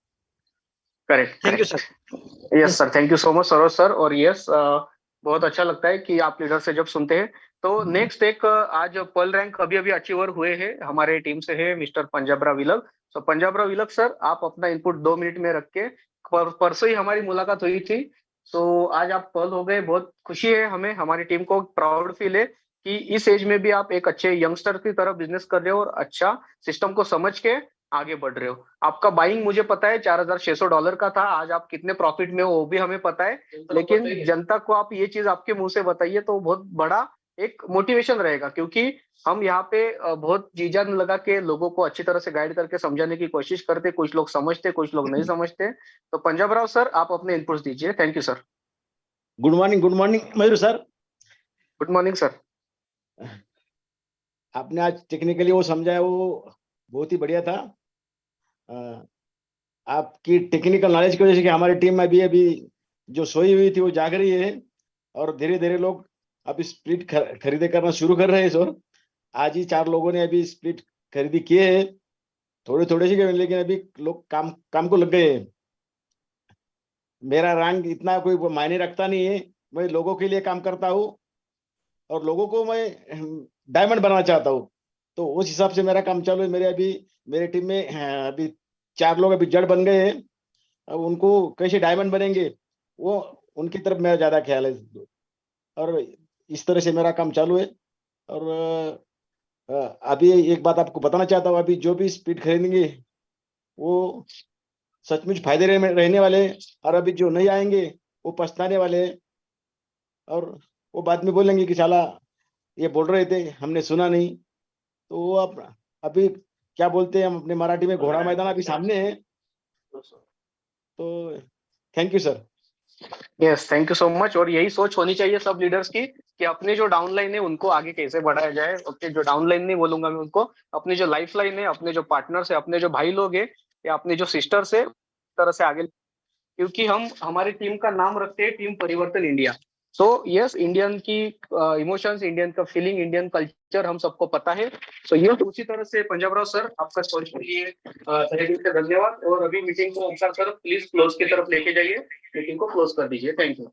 Correct thank you correct. Sir. Yes yes sir, thank you so much Saroj sir. और यस, बहुत अच्छा लगता है कि आप लीडर से जब सुनते हैं। तो नेक्स्ट एक आज पर्ल रैंक अभी अभी अचीवर हुए हैं हमारे टीम से है मिस्टर पंजाबराव विलक। तो पंजाबराव विलक सर, आप अपना इनपुट 2 मिनट में रख के, परसों ही हमारी मुलाकात हुई थी, तो आज आप पर्ल हो गए। बहुत खुशी है हमें, हमारी टीम को प्राउड फील है कि इस एज में भी आप एक अच्छे यंगस्टर की तरह बिजनेस कर रहे हो और अच्छा सिस्टम को समझ के आगे बढ़ रहे हो। आपका बाइंग मुझे पता है $4,600 का था, आज आप कितने प्रॉफिट में हो वो भी हमें पता है, लेकिन जनता को आप ये चीज आपके मुंह से बताइए तो बहुत बड़ा एक मोटिवेशन रहेगा। क्योंकि हम यहाँ पे बहुत जी जान लगा के लोगों को अच्छी तरह से गाइड करके समझाने की कोशिश करते, कुछ लोग समझते कुछ लोग नहीं समझते। तो पंजाबराव सर, आप अपने इनपुट्स दीजिए। Thank you sir. Good morning Mayur sir. Good morning sir. आपने आज टेक्निकली वो समझाया, वो बहुत ही बढ़िया था। आपकी टेक्निकल नॉलेज की वजह से कि हमारी टीम में अभी जो सोई हुई थी वो जाग रही है, और धीरे धीरे लोग अभी स्प्लिट खरीदे करना शुरू कर रहे हैं सर। आज ही 4 लोगों ने अभी स्प्लिट खरीदी किए हैं, थोड़े थोड़े से, लेकिन अभी लोग काम को लग गए हैं। मेरा रैंक इतना कोई मायने रखता नहीं है, मैं लोगों के लिए काम करता हूँ और लोगों को मैं डायमंड बनाना चाहता हूँ। तो उस हिसाब से मेरा काम चालू है। मेरे टीम में अभी 4 लोग अभी जड़ बन गए हैं। अब उनको कैसे डायमंड बनेंगे, वो उनकी तरफ मेरा ज्यादा ख्याल है, और इस तरह से मेरा काम चालू है। और अभी एक बात आपको बताना चाहता हूँ, अभी जो भी स्पीड खरीदेंगे वो सचमुच फायदे रहने वाले हैं, और अभी जो नहीं आएंगे वो पछताने वाले हैं, और वो बाद में बोलेंगे कि साला ये बोल रहे थे हमने सुना नहीं। तो वो अभी क्या बोलते हैं हम अपने मराठी में, घोड़ा मैदान अभी सामने है। तो thank you sir. Yes, thank you so much. और यही सोच होनी चाहिए सब लीडर्स की कि अपने जो डाउनलाइन है उनको आगे कैसे बढ़ाया जाए। ओके, जो डाउनलाइन नहीं बोलूंगा मैं उनको, अपनी जो लाइफ लाइन है, अपने जो पार्टनर्स है, अपने जो भाई लोग है या अपने जो सिस्टर्स है, उस तरह से आगे, क्योंकि हम हमारी टीम का नाम रखते हैं टीम परिवर्तन इंडिया। सो यस, इंडियन की इमोशंस, इंडियन का फीलिंग, इंडियन कल्चर हम सबको पता है। सो ये उसी तरह से पंजाब राव सर, आपका सोच के लिए तहे दिल से धन्यवाद। और अभी मीटिंग को ओमकार सर प्लीज क्लोज की तरफ लेके जाइए, मीटिंग को क्लोज कर दीजिए। Thank you.